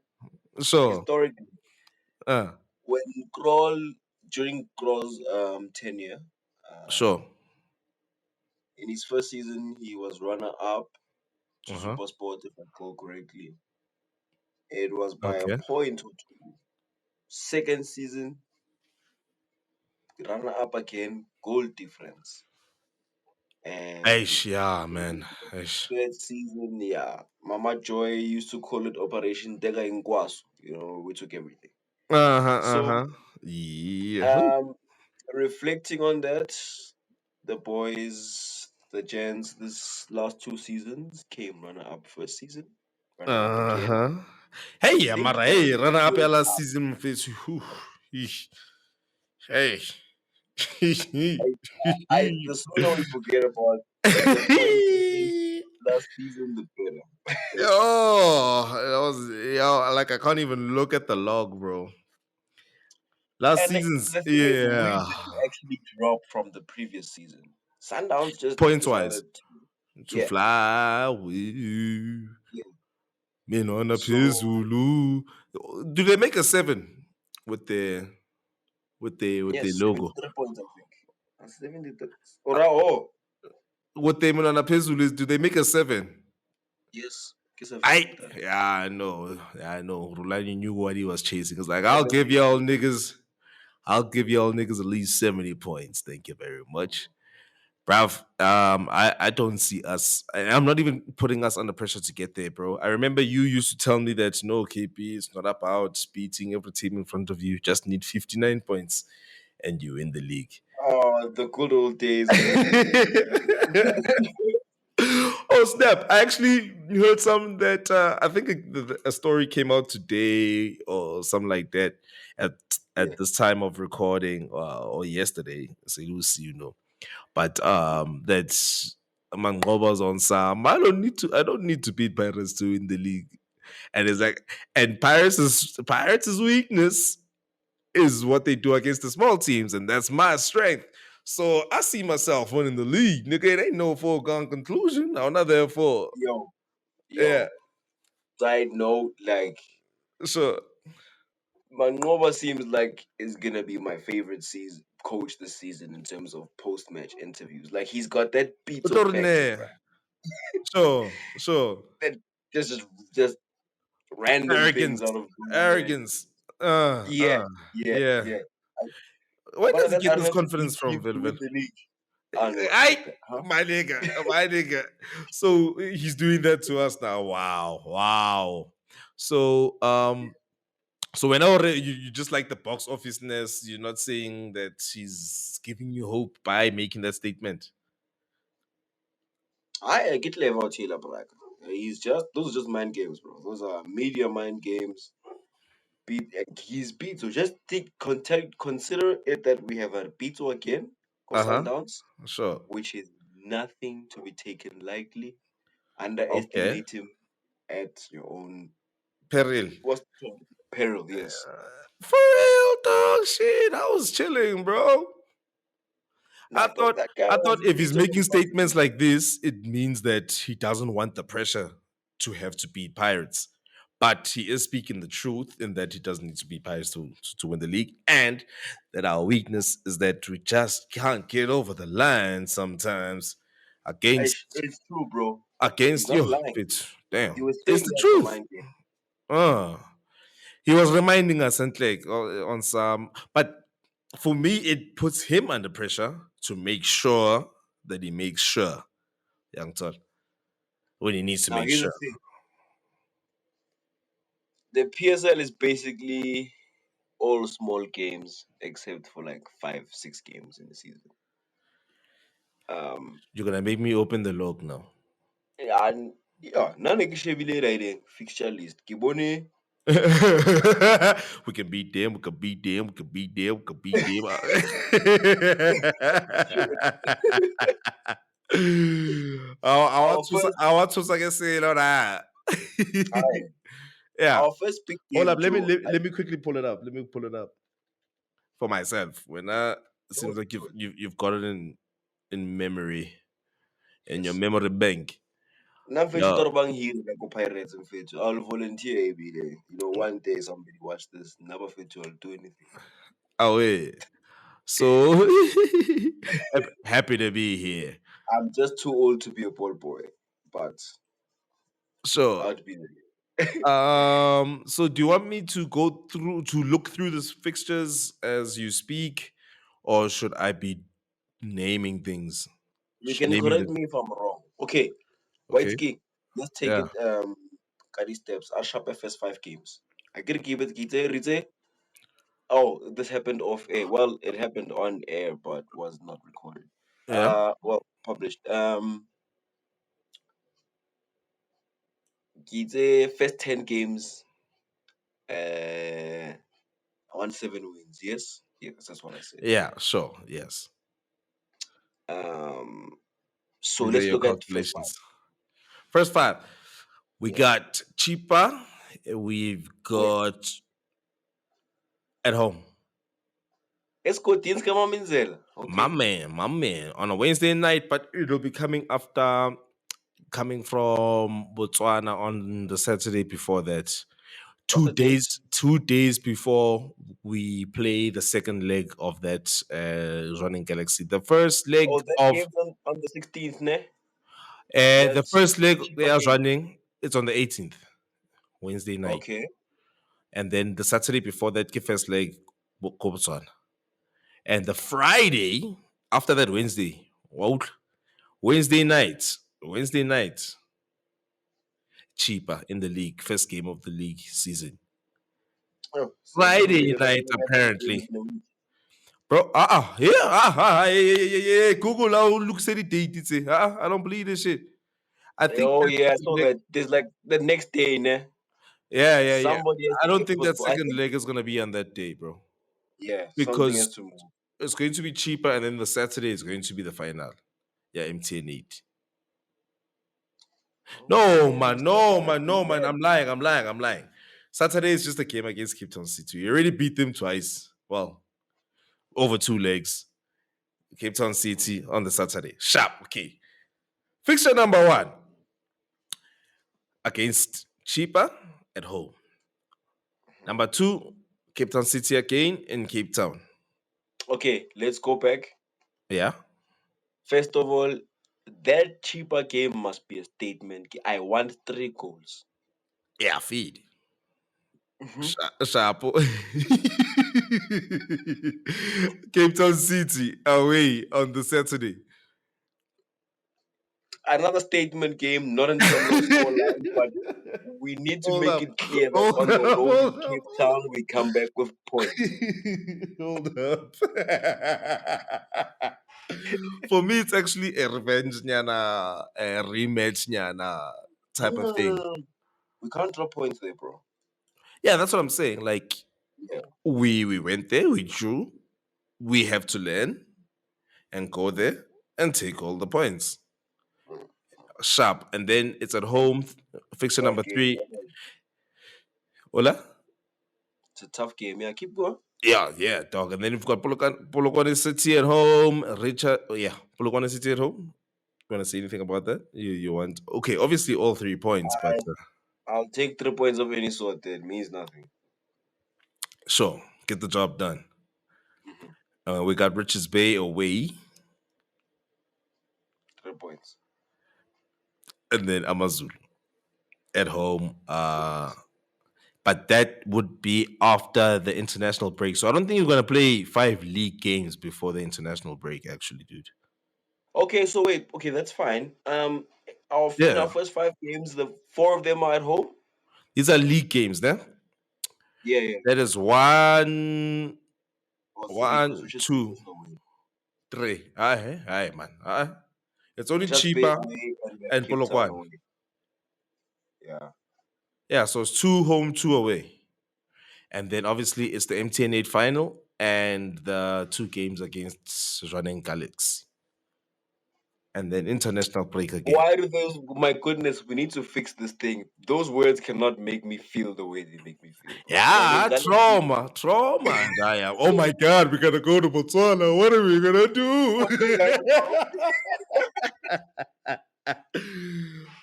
S1: Sure.
S2: Historically,
S1: Uh,
S2: when Kroll during Kroll's tenure,
S1: sure.
S2: in his first season, he was runner up to
S1: Uh-huh.
S2: Supersport, if I recall correctly. It was by a
S1: Okay.
S2: point or two. Second season, runner up again, goal difference. And
S1: Aish, yeah,
S2: in
S1: man.
S2: the
S1: Aish.
S2: third season, yeah, Mama Joy used to call it Operation Dega Inkwaso. We took everything.
S1: Uh-huh,
S2: So,
S1: uh-huh. Yeah.
S2: um, reflecting on that, the boys, the gents, this last two seasons came runner up first season, runner up again.
S1: Uh-huh.
S2: I
S1: Hey,
S2: think
S1: Mara,
S2: that
S1: hey, run up
S2: built
S1: last
S2: up.
S1: season face. Eesh. Hey.
S2: The sooner we forget about the points we made last season, the better.
S1: Oh, that was like I can't even look at the log, bro. Last
S2: And
S1: season's
S2: the thing is, we
S1: yeah,
S2: didn't actually drop from the previous season. Sundowns just
S1: points wise
S2: decided to,
S1: to
S2: yeah,
S1: fly with you.
S2: yeah.
S1: Me on a
S2: So
S1: Zulu. Do they make a seven with the
S2: yes,
S1: logo?
S2: 73 points, I think. 73. Oh,
S1: What they mean on a Zulu is do they make a seven?
S2: yes,
S1: I
S2: K7.
S1: yeah, I know. Yeah, I know. Rulani knew what he was chasing. It's like
S2: And then we
S1: I'll give y'all niggas at least 70 points. Thank you very much. Bruv, I don't see us. I'm not even putting us under pressure to get there, bro. I remember you used to tell me that no, KP, it's not about beating every team in front of you. Just need 59 points and you in the league.
S2: the good old days when we used to say that.
S1: Oh snap! I actually heard some that I think a story came out today or something like that at
S2: Yeah.
S1: this time of recording or yesterday. So you'll see, But that's among Ngobas on Sam. I don't need to beat Pirates to win the league. And it's like and Pirates' weakness is what they do against the small teams, and that's my strength. So I see myself winning the league. Nigga, it ain't no foregone conclusion. I'm not there for
S2: Yo,
S1: yeah.
S2: side note, like,
S1: Sure.
S2: Mangoba seems like is gonna be my favorite season coach this season in terms of post match interviews. Like he's got that pizza factor,
S1: Torne.
S2: bro.
S1: Sure, sure.
S2: That just random things
S1: Arrogance.
S2: out of nowhere.
S1: Arrogance.
S2: Yeah, yeah,
S1: Yeah.
S2: yeah.
S1: Where
S2: But
S1: does he
S2: that
S1: get
S2: I don't
S1: this
S2: have to
S1: confidence
S2: beat
S1: from,
S2: teams to win
S1: Velvet?
S2: the league. I know.
S1: I
S2: Huh?
S1: my nigga. So he's doing that to us now. Wow, wow. So so whenever you just like the box officeness, you're not saying that he's giving you hope by making that statement.
S2: I get level Taylor Black. He's just those are just mind games, bro. Those are media mind games. He's beat. So just consider it that we have a beat again for
S1: Uh huh.
S2: Sundowns,
S1: Sure.
S2: which is nothing to be taken lightly.
S1: Okay.
S2: Underestimate him at your own
S1: Peril.
S2: what's the term? Peril. Yes.
S1: For real, dog. Shit, I was chilling, bro. I
S2: Nah, bro,
S1: thought
S2: that guy
S1: I
S2: was
S1: thought if he's
S2: beat up
S1: making
S2: in
S1: statements
S2: Barcelona.
S1: like this, it means that he doesn't want the pressure to have to beat Pirates. But he is speaking the truth in that he doesn't need to beat Pirates to win the league, and that our weakness is that we just can't get over the line sometimes against
S2: It's true, bro. He's
S1: against
S2: not
S1: yo.
S2: lying.
S1: It's
S2: He
S1: damn.
S2: was
S1: It's
S2: saying
S1: the
S2: that for
S1: truth.
S2: mind game.
S1: Uh, he was reminding us and like on some, but for me, it puts him under pressure to make sure that he makes sure, young Todd, when he needs to
S2: Now
S1: make
S2: here's the
S1: sure.
S2: thing: the PSL is basically all small games except for like 5, 6 games in the season. Um,
S1: You're gonna make me open the log now.
S2: and yeah, none of writing fixture list. Kibone,
S1: We can beat them. We can beat them. We can beat them. We can beat them.
S2: our first,
S1: I want to say that.
S2: alright,
S1: Yeah.
S2: our first big
S1: Hold
S2: game,
S1: up.
S2: Joe.
S1: Let me quickly pull it up. Let me pull it up. for myself. It seems
S2: Good,
S1: like you've
S2: good.
S1: you've, you've got it in memory in your
S2: Yes.
S1: memory bank.
S2: Nna mfethu
S1: Yeah.
S2: toro bang hero like Pirates mfethu. I'll volunteer ebile. One day somebody watch this. Never mfethu I'll do anything.
S1: Oh yeah. So happy to be here.
S2: I'm just too old to be a ball boy, but
S1: Sure.
S2: I'd be there.
S1: So do you want me to go through to look through these fixtures as you speak, or should I be naming things?
S2: You can
S1: Naming
S2: correct
S1: them.
S2: me if I'm wrong. Okay, White
S1: Okay.
S2: King. Let's take
S1: Yeah.
S2: it Kadi steps. Our sharp FS 5 games. I get give it Rite. Oh, this happened off air. Well, it happened on air, but was not recorded.
S1: Yeah.
S2: Well, published. Gite first 10 games. I won 7 wins. Yes, yes, that's what I said.
S1: Yeah. Sure. Yes.
S2: Um, so
S1: These are
S2: let's
S1: your
S2: look at first five.
S1: calculations. First five. We
S2: Yeah,
S1: got cheaper. We've
S2: where?
S1: got at home.
S2: Escotins come on, Minzel. Okay.
S1: My man, on a Wednesday night, but it'll be coming after coming from Botswana on the Saturday before that.
S2: What's
S1: two
S2: the date?
S1: days 2 days before we play the second leg of that running galaxy. The first leg
S2: Oh, that
S1: of
S2: game's on the 16th, ne?
S1: the
S2: That's
S1: first leg
S2: the cheaper
S1: they are
S2: game.
S1: running, it's on the 18th, Wednesday night.
S2: Okay.
S1: And then the Saturday before that, first leg, Botswana. And the Friday after that, well, Wednesday night, cheaper in the league, first game of the league season.
S2: Oh, so you
S1: Friday
S2: really don't
S1: night,
S2: even have any games
S1: apparently.
S2: in a week.
S1: Bro, yeah, yeah. Google, I'll look at the date. It's I don't believe this shit. I think
S2: Oh
S1: that
S2: yeah, I
S1: second
S2: saw
S1: leg,
S2: that. There's like the next day, ne?
S1: yeah.
S2: Somebody has
S1: I
S2: to
S1: don't
S2: get
S1: think that
S2: postponed. I
S1: second
S2: think
S1: leg is gonna be on that day, bro,
S2: yeah, something has
S1: because
S2: to move.
S1: it's going to be cheaper, and then the Saturday is going to be the final. Yeah, MTN 8.
S2: Oh
S1: No,
S2: damn,
S1: man,
S2: it's not
S1: no,
S2: gonna
S1: man,
S2: be
S1: no, man.
S2: that.
S1: I'm lying. Saturday is just a game against Cape Town City. You already beat them twice. Well, over 2 legs. Cape Town City on the Saturday. Sharp. Okay. Fixture number one against Cheaper at home. Number two, Cape Town City again in Cape Town.
S2: Okay, let's go back.
S1: Yeah.
S2: First of all, that cheaper game must be a statement. I want 3 goals.
S1: Yeah, feed.
S2: Mhm.
S1: Sharp. Cape Town City away on the Saturday.
S2: Another statement game, not in terms of scoreline, but we need to
S1: Hold
S2: make
S1: up.
S2: it clear that
S1: Hold
S2: on the
S1: up.
S2: road in
S1: Hold up.
S2: Cape Town, we come back with points.
S1: Hold up. For me, it's actually a revenge nyana, a rematch nyana type of thing.
S2: Mm, we can't drop points there, bro.
S1: Yeah, that's what I'm saying. Like
S2: Yeah.
S1: we went there, we drew. We have to learn and go there and take all the points.
S2: Mm.
S1: Sharp. And then it's at home. Fixture
S2: Tough
S1: number
S2: game.
S1: three. Ola?
S2: It's a tough game. Yeah, keep going.
S1: Yeah, dog. And then you've got Polokwane City at home. Richard, oh, yeah, Polokwane City at home. You want to say anything about that? You want? Okay, obviously all 3 points, but
S2: I'll take 3 points of any sort. That means nothing.
S1: sure, get the job done.
S2: Mhm.
S1: We got Richards Bay away,
S2: 3 points.
S1: and then Amazulu at home.
S2: 3 points.
S1: But that would be after the international break. So I don't think we're gonna play 5 league games before the international break. Actually, dude.
S2: Okay, so wait. Okay, that's fine. In
S1: Yeah,
S2: our first 5 games, the 4 of them are at home.
S1: these are league games. Then
S2: Yeah, yeah.
S1: that is one,
S2: Or three, because
S1: one,
S2: Richards Bay
S1: two,
S2: is away.
S1: three. Aye, man. Aye. It's only
S2: Richards Bay
S1: cheaper
S2: away and we have
S1: and
S2: Cape Town
S1: Polokwane.
S2: away. Yeah.
S1: Yeah, so it's 2 home, 2 away. And then obviously it's the MTN 8 final and the 2 games against running Galaxy. and then international break again.
S2: Why do those? My goodness, we need to fix this thing. Those words cannot make me feel the way they make me feel, bro.
S1: Yeah, trauma, trauma. And I am, oh my God, we gotta go to Botswana. What are we gonna do?
S2: What the hell, bro?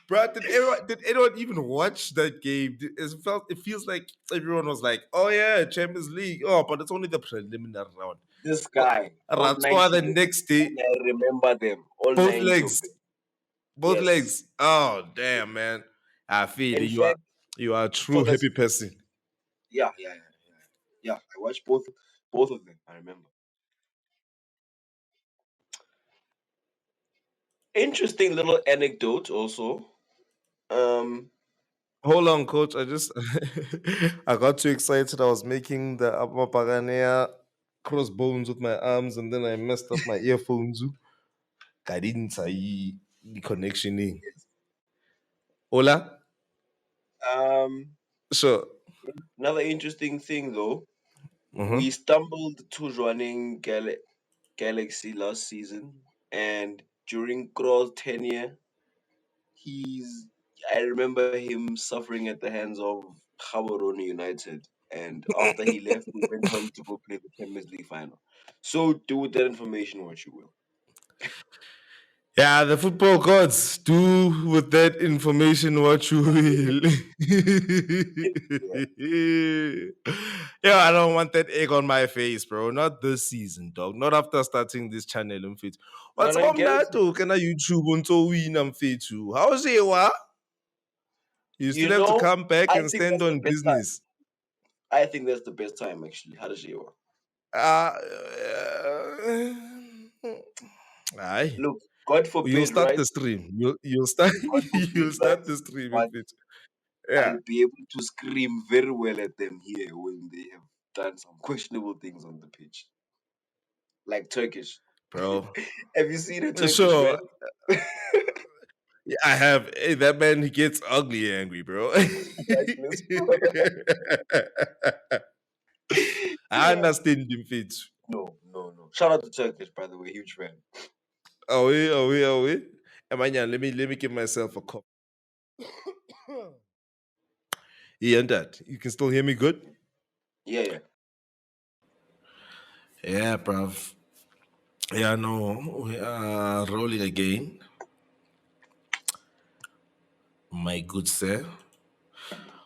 S1: Bro, did anyone even watch that game? It feels like everyone was like, "Oh yeah, Champions League." Oh, but it's only the preliminary round.
S2: This
S1: Oh,
S2: guy, all
S1: Ratswa
S2: 90
S1: the
S2: minutes,
S1: next day,
S2: and I remember them, all
S1: both
S2: 90 of
S1: legs,
S2: them.
S1: both
S2: Yes.
S1: legs. Oh damn, man! I feel
S2: In
S1: you are
S2: fact,
S1: you are a
S2: for
S1: true
S2: this,
S1: happy person.
S2: yeah. I watched both of them. I remember. Interesting little anecdote also. Um,
S1: Hold on, coach. I just I got too excited. I was making the Buccaneer crossbones with my arms, and then I messed up my earphones. I didn't say the connection in. Hola.
S2: um,
S1: Sure.
S2: another interesting thing though, we
S1: Mm-hmm.
S2: stumbled to running Galaxy last season, and during Crow's tenure, he's. I remember him suffering at the hands of Gaborone United, and after he left, we went on to go play the Champions League final. So do with that information what you will.
S1: Yeah, the football gods do with that information what you will.
S2: Yeah.
S1: Yeah, I don't want that egg on my face, bro. Not this season, dog. Not after starting this channel and fit.
S2: No,
S1: What's
S2: no,
S1: up,
S2: Galaxy.
S1: Nato? Can I YouTube until we am fit too? How's it? What? You
S2: You
S1: still have to
S2: know,
S1: come back
S2: I
S1: and
S2: think
S1: stand
S2: that's the
S1: on
S2: best time.
S1: business.
S2: I think that's the best time actually. How does you?
S1: Uh, aye.
S2: Look, God
S1: You'll
S2: forbid,
S1: start
S2: right?
S1: the stream. You'll start
S2: God
S1: you'll
S2: forbid, right?
S1: start the stream if
S2: But
S1: it. Yeah,
S2: I'll be able to scream very well at them here when they have done some questionable things on the pitch, like Turkish.
S1: bro.
S2: Have you seen a Turkish
S1: So
S2: man?
S1: yeah, I have. Hey, that man, he gets ugly angry, bro.
S2: Priceless.
S1: I
S2: Yeah.
S1: understand him, fit.
S2: No, no, no. Shout out to Turkish, by the way, huge fan.
S1: Are we? Are we? Are we? Emanya, let me give myself a call. Yeah, and that. You can still hear me good?
S2: Yeah, yeah.
S1: Yeah, bruv. Yeah, no, we are rolling again, my good sir.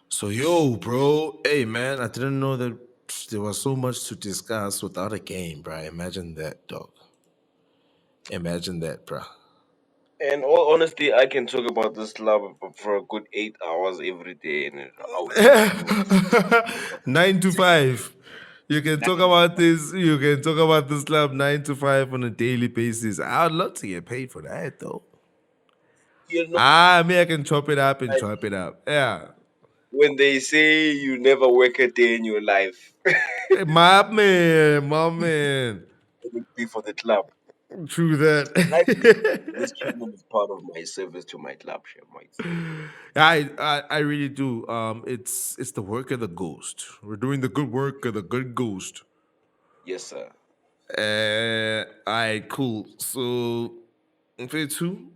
S1: So, yo, bro, hey, man, I didn't know that there was so much to discuss without a game, bro. Imagine that, dog. Imagine that, bro.
S2: And all honesty, I can talk about this club for a good 8 hours every day, and I would still not.
S1: 9 to 5. You can talk
S2: 9 to
S1: about this. You can talk about this club 9 to 5 on a daily basis. I'd love to get paid for that, though.
S2: You know,
S1: Ah, me, I can chop it up and
S2: like,
S1: chop it up. Yeah.
S2: when they say you never work a day in your life,
S1: Hey, my man, my man.
S2: let it be for the club.
S1: True
S2: And I believe
S1: that.
S2: this channel is part of my service to my club, share, might say.
S1: I really do. It's the work of the ghost. We're doing the good work of the good ghost.
S2: Yes, sir.
S1: All right, cool. So in phase two,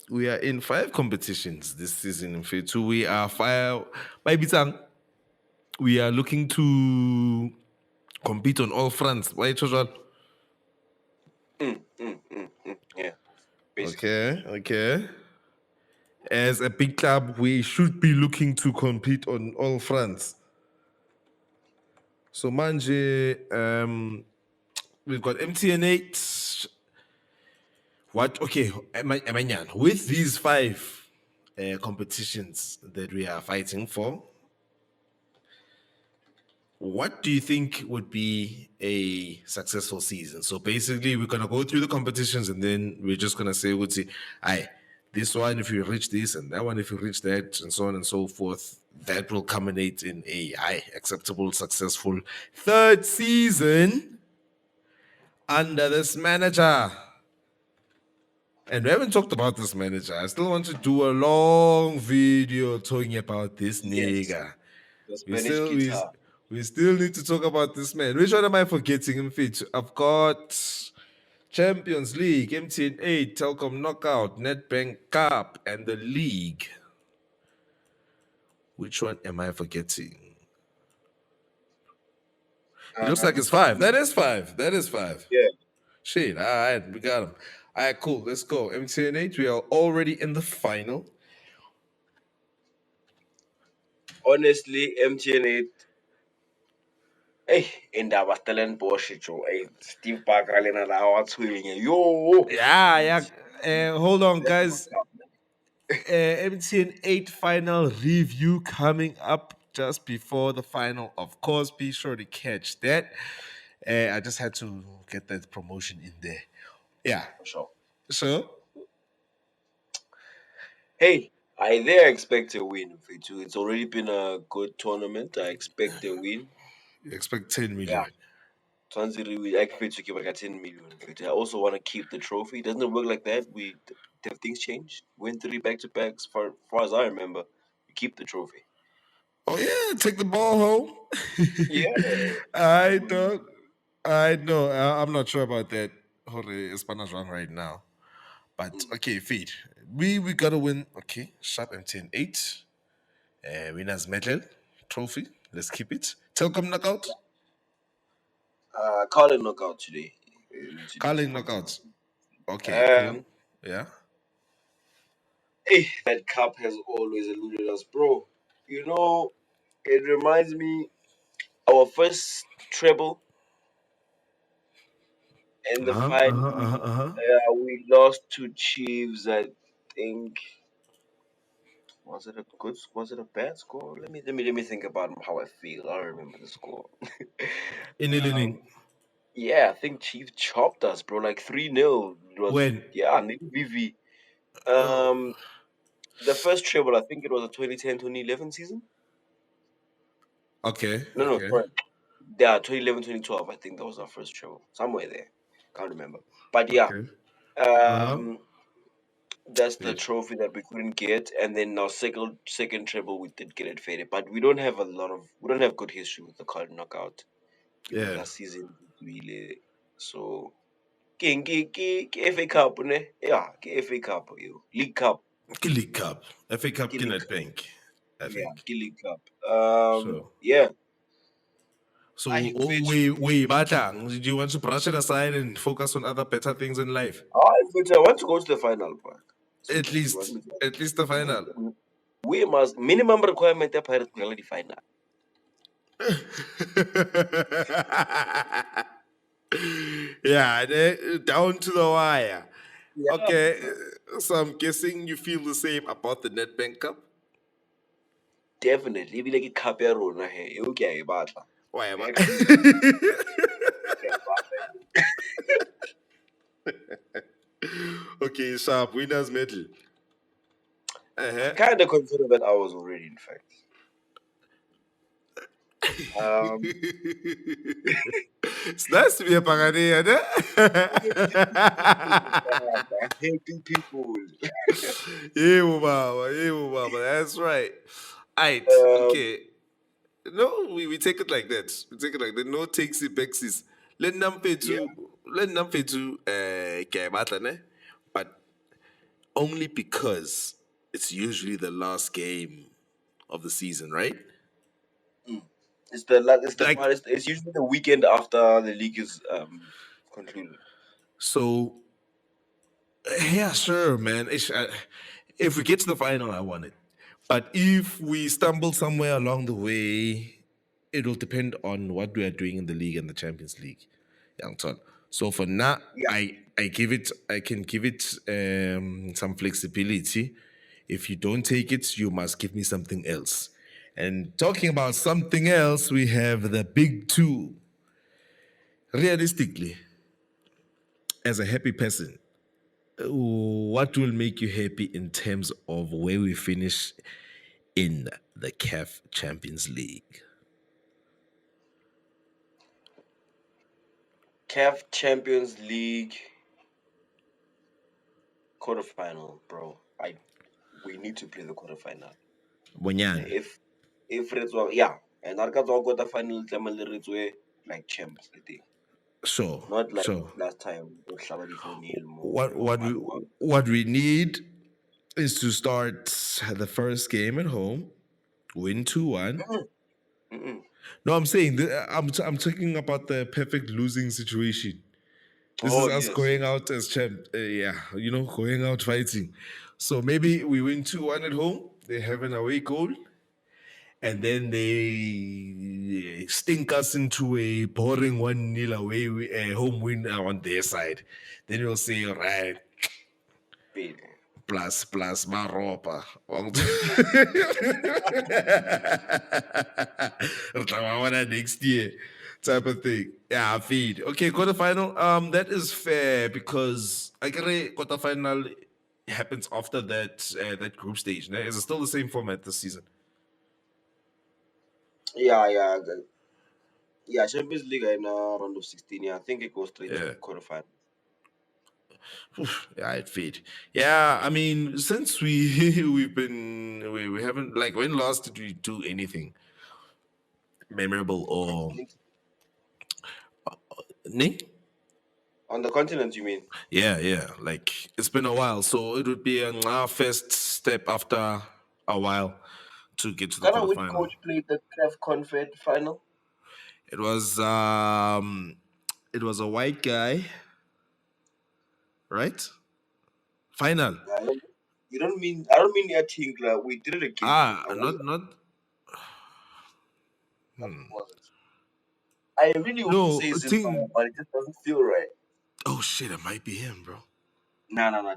S1: we are in 5 competitions this season. In phase two, we are five. By Bitang, we are looking to compete on all fronts. Why, Chojan?
S2: Yeah, basically.
S1: Okay, okay. As a big club, we should be looking to compete on all fronts. So Manje, we've got MTN8. What? Okay, Emanyan, with these 5 competitions that we are fighting for, what do you think would be a successful season? So basically, we're gonna go through the competitions, and then we're just gonna say, "Would say, aye, this one if you reach this, and that one if you reach that, and so on and so forth." That will culminate in a high acceptable, successful third season under this manager. And we haven't talked about this manager. I still want to do a long video talking about this
S2: Yes,
S1: nigga.
S2: the
S1: We
S2: Spanish
S1: still we
S2: guitar.
S1: we still need to talk about this man. Which one am I forgetting in fit? I've got Champions League, MTN 8, Telkom Knockout, Netbank Cup, and the league. Which one am I forgetting? It looks like it's five. That is five. That is five.
S2: Yeah.
S1: Shit. All right, we got them. All right, cool. Let's go. MTN 8, we are already in the final.
S2: Honestly, MTN 8. Hey, indaba Stellan Bosch, Joe. Hey, Steve Barker, Lena, what's doing? Yo,
S1: Yeah, yeah. Hold on,
S2: that's
S1: guys.
S2: what's up.
S1: MTN 8 final review coming up just before the final. Of course, be sure to catch that. I just had to get that promotion in there. Yeah.
S2: For sure.
S1: So,
S2: Hey, I there expect a win, Fitu. It's already been a good tournament. I expect a win.
S1: you expect 10
S2: Yeah.
S1: million.
S2: Swansea, we expect to keep like a 10 million. Fitu. I also want to keep the trophy. Doesn't it work like that? Have things changed? Win three back to backs. Far as I remember, you keep the trophy.
S1: Oh, yeah. Take the ball home.
S2: Yeah.
S1: I
S2: We,
S1: don't. I know. I'm not sure about that. Jorge Espana's wrong right now. But
S2: mm.
S1: okay, feed. We gotta win. Okay, sharp MTN 8. Winners medal trophy. Let's keep it. Telkom knockout.
S2: Carling knockout today. Today's
S1: Carling
S2: content.
S1: knockouts. Okay, cool.
S2: Um,
S1: Yeah.
S2: hey, that cup has always eluded us, bro. You know, it reminds me our first treble in the
S1: Uh-huh.
S2: final.
S1: Uh-huh. Uh-huh. Uh-huh.
S2: We lost to Chiefs. I think was it a bad score? Let me think about how I feel. I don't remember the score.
S1: Inning.
S2: um, yeah, I think Chiefs chopped us, bro. Like 3-0. It was
S1: When?
S2: yeah, maybe VV.
S1: Oh,
S2: Um, the first treble, I think it was a 2010-2011 season.
S1: okay.
S2: No, no,
S1: Okay.
S2: sorry. Yeah, 2011, 2012. I think that was our first treble. Somewhere there. Can't remember. But yeah,
S1: Okay. Uh-huh.
S2: um, that's the
S1: Yes.
S2: trophy that we couldn't get. And then our second treble, we did get it faded. But we don't have good history with the card knockout. It was
S1: Yeah.
S2: our season. Really. So, ke FA Cup, ne? Yeah, ke FA Cup, yo. League Cup.
S1: League Cup. FA Cup
S2: Ke League
S1: Kinet
S2: Cup.
S1: Bank. I
S2: Yeah,
S1: think.
S2: ke League Cup.
S1: So.
S2: Yeah.
S1: So
S2: I bet
S1: we batang. Do you want to brush it aside and focus on other better things in life?
S2: I want to go to the final, park. So
S1: At
S2: if you want
S1: least.
S2: me to,
S1: At least the final.
S2: we must minimum requirement ya Pirates to the final.
S1: Yeah, down to the wire.
S2: Yeah,
S1: Okay,
S2: bro.
S1: so I'm guessing you feel the same about the NetBank Cup.
S2: Definitely. Be like a cup ya rona he. Okay, batla.
S1: Why am I?
S2: Okay,
S1: Okay, sharp winners medal.
S2: I'm
S1: Uh-huh.
S2: kind of confident that I was already, in fact. Um,
S1: It's nice to be a Pagania,
S2: happy people.
S1: Yeah, Mama, yeah, Mama, that's right. Aight,
S2: Um,
S1: okay. No, we take it like that. We take it like that. No takes it backsies.
S2: yeah.
S1: Let Nampetu Kaibatla, ne? But only because it's usually the last game of the season, right?
S2: Mm. It's the
S1: Like,
S2: part. It's usually the weekend after the league is concluded.
S1: so yeah, sure, man. If we get to the final, I want it. But if we stumble somewhere along the way, it'll depend on what we are doing in the league and the Champions League, Young Ton. So for now,
S2: Yeah.
S1: I can give it some flexibility. If you don't take it, you must give me something else. And talking about something else, we have the big two. Realistically, as a happy person, what will make you happy in terms of where we finish in the CAF Champions League?
S2: CAF Champions League quarterfinal, bro. We need to play the quarterfinal.
S1: Bonyane.
S2: If it's well, yeah, and our quarterfinal, like champs, I think.
S1: Sure,
S2: Not like
S1: sure.
S2: last time with Shabadi 4-0 more,
S1: What what we
S2: one.
S1: what we need is to start the first game at home, win 2-1.
S2: Mm-mm, mm-mm.
S1: No, I'm saying I'm talking about the perfect losing situation. This is
S2: Oh,
S1: us
S2: yes,
S1: going
S2: yes.
S1: out as champ. Yeah, going out fighting. So maybe we win 2-1 at home. They have an away goal, and then they stink us into a boring 1-0 away home win on their side. Then you'll say, all right,
S2: Really.
S1: plus maropa. Re tla ba bona next year type of thing. Yeah, feed. Okay, quarterfinal. That is fair because I get quarterfinal happens after that group stage. No? Is it still the same format this season?
S2: Yeah, yeah. Yeah, Champions League in round of 16. Yeah, I think it goes straight to
S1: Yeah.
S2: quarterfinal.
S1: Oof, yeah, it fit. Yeah, I mean, since we haven't like when last did we do anything memorable or Nick?
S2: On the continent, you mean?
S1: Yeah, yeah. Like it's been a while, so it would be a first step after a while to get to the
S2: Ghana, which
S1: quarterfinal.
S2: coach played the CAF Confed final?
S1: It was it was a white guy, right? Final.
S2: Yeah, you don't mean, I don't mean Tinkler. We did it against him.
S1: Ah,
S2: Or was it?
S1: not
S2: Who was it? I really want to
S1: no
S2: say Zimbabwe,
S1: thing.
S2: but it just doesn't feel right.
S1: Oh shit, it might be him, bro.
S2: No, no, no.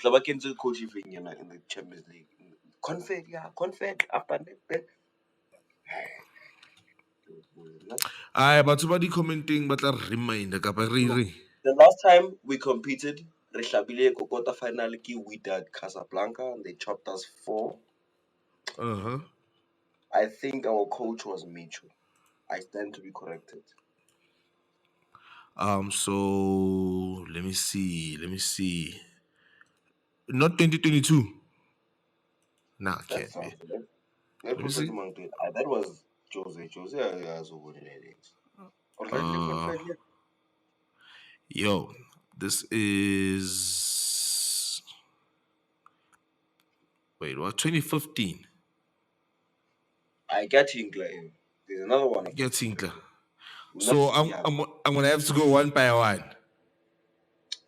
S2: Tlabaken's coach in the Champions League. Confed, yeah, Confed after that.
S1: Ay, batho ba di commenting ba tla re reminder kapa re
S2: Look,
S1: re.
S2: the last time we competed, re hlabile ko quarter final ke Wydad Casablanca, and they chopped us four.
S1: Uh-huh.
S2: I think our coach was Micho. I stand to be corrected.
S1: So let me see. Let me see. Not 2022. Nah,
S2: That
S1: can't be.
S2: sounds right. Let
S1: Let me
S2: me
S1: see.
S2: that was Jose. Jose, yeah, so good in it. Or let me
S1: Uh
S2: confess, yeah.
S1: yo, this is wait, what 2015.
S2: I get Hinkler. There's another one after
S1: Get
S2: Hinkler.
S1: Tinkler.
S2: Not,
S1: So
S2: yeah.
S1: I'm gonna have to go one by one.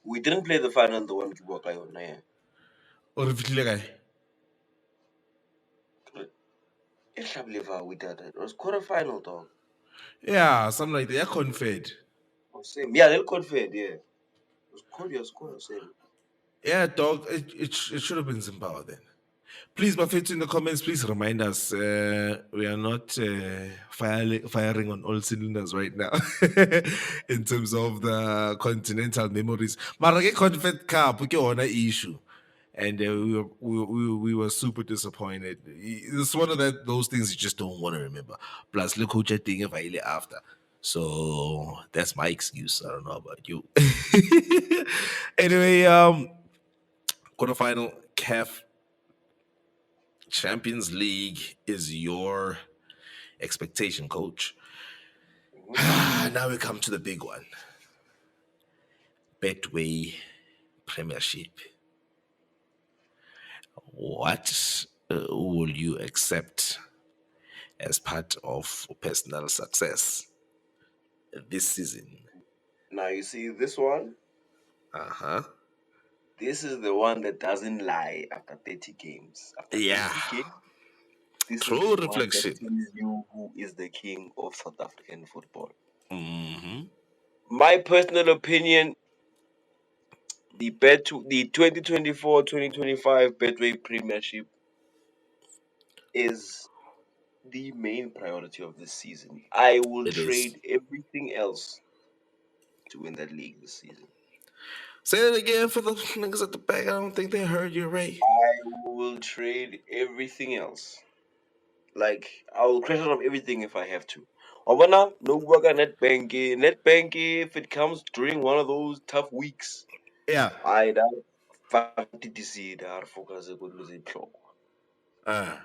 S2: We didn't play the final, the one Kibuak on, yeah.
S1: Or if it's like
S2: I can't believe how we did it. It was quarterfinal, dog.
S1: yeah, something like that. Yeah, confed.
S2: Or same. Yeah, they'll confed, yeah. It was Korea score, same.
S1: Yeah, dog. It should have been Zimbabwe then. Please, Buffett, in the comments, please remind us. We are not firing on all cylinders right now in terms of the continental memories. Marake Confed Cup, we on an issue. And we were super disappointed. It's one of those things you just don't want to remember. Plus, look who chatting after. So that's my excuse. I don't know about you. Anyway, quarterfinal CAF Champions League is your expectation, coach.
S2: Hmm.
S1: Now we come to the big one. Betway Premiership. What will you accept as part of personal success this season?
S2: Now, you see, this one,
S1: Uh huh.
S2: this is the one that doesn't lie after 30 games. After
S1: Yeah.
S2: 30 games, this is
S1: True
S2: the one that
S1: reflection.
S2: tells you who is the king of South African football.
S1: Mm-hmm.
S2: My personal opinion, the 2024-2025 Betway Premiership is the main priority of this season. I will
S1: It is.
S2: trade everything else to win that league this season.
S1: Say it again for the niggas at the back. I don't think they heard you right.
S2: I will trade everything else. Like, I will crash out of everything if I have to. Obana, no work on net banking. Net banking, if it comes during one of those tough weeks,
S1: Yeah.
S2: I don't see that focus could lose it.
S1: Uh,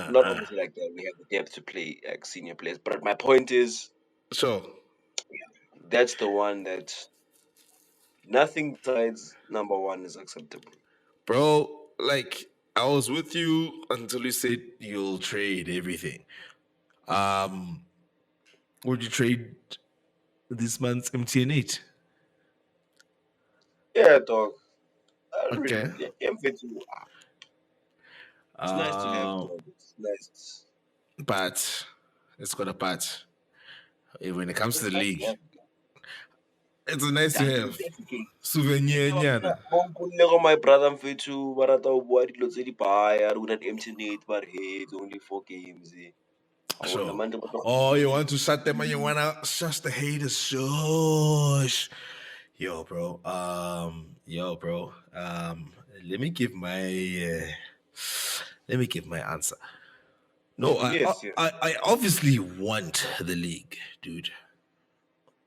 S2: Not obviously like that. We have the depth to play like senior players. But my point is,
S1: Sure.
S2: That's the one that nothing besides number one is acceptable.
S1: Bro, like I was with you until you said you'll trade everything. Um, would you trade this month's MTN8?
S2: Yeah, dog. I really,
S1: Okay.
S2: yeah, M52, it's nice to have,
S1: Um,
S2: dog. It's nice.
S1: but it's got a but. When it comes to
S2: It's
S1: the
S2: nice to
S1: league,
S2: have.
S1: it's nice to
S2: That's
S1: have.
S2: okay.
S1: Souvenir nyana.
S2: My brother mfethu ba rata ho bua dilo tse di baya re una di-M8 ba re hey it's only 4 games ha ona
S1: Sure.
S2: manje ba tlo
S1: Oh, you want to shut them and you want to shush the haters. Shush. Yo, bro. Let me give my let me give my answer. No,
S2: yes, yes.
S1: I obviously want the league, dude.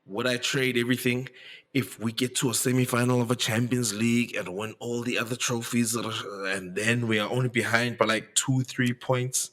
S1: Would I trade everything if we get to a semi-final of a Champions League and win all the other trophies, and then we are only behind by like 2, 3 points?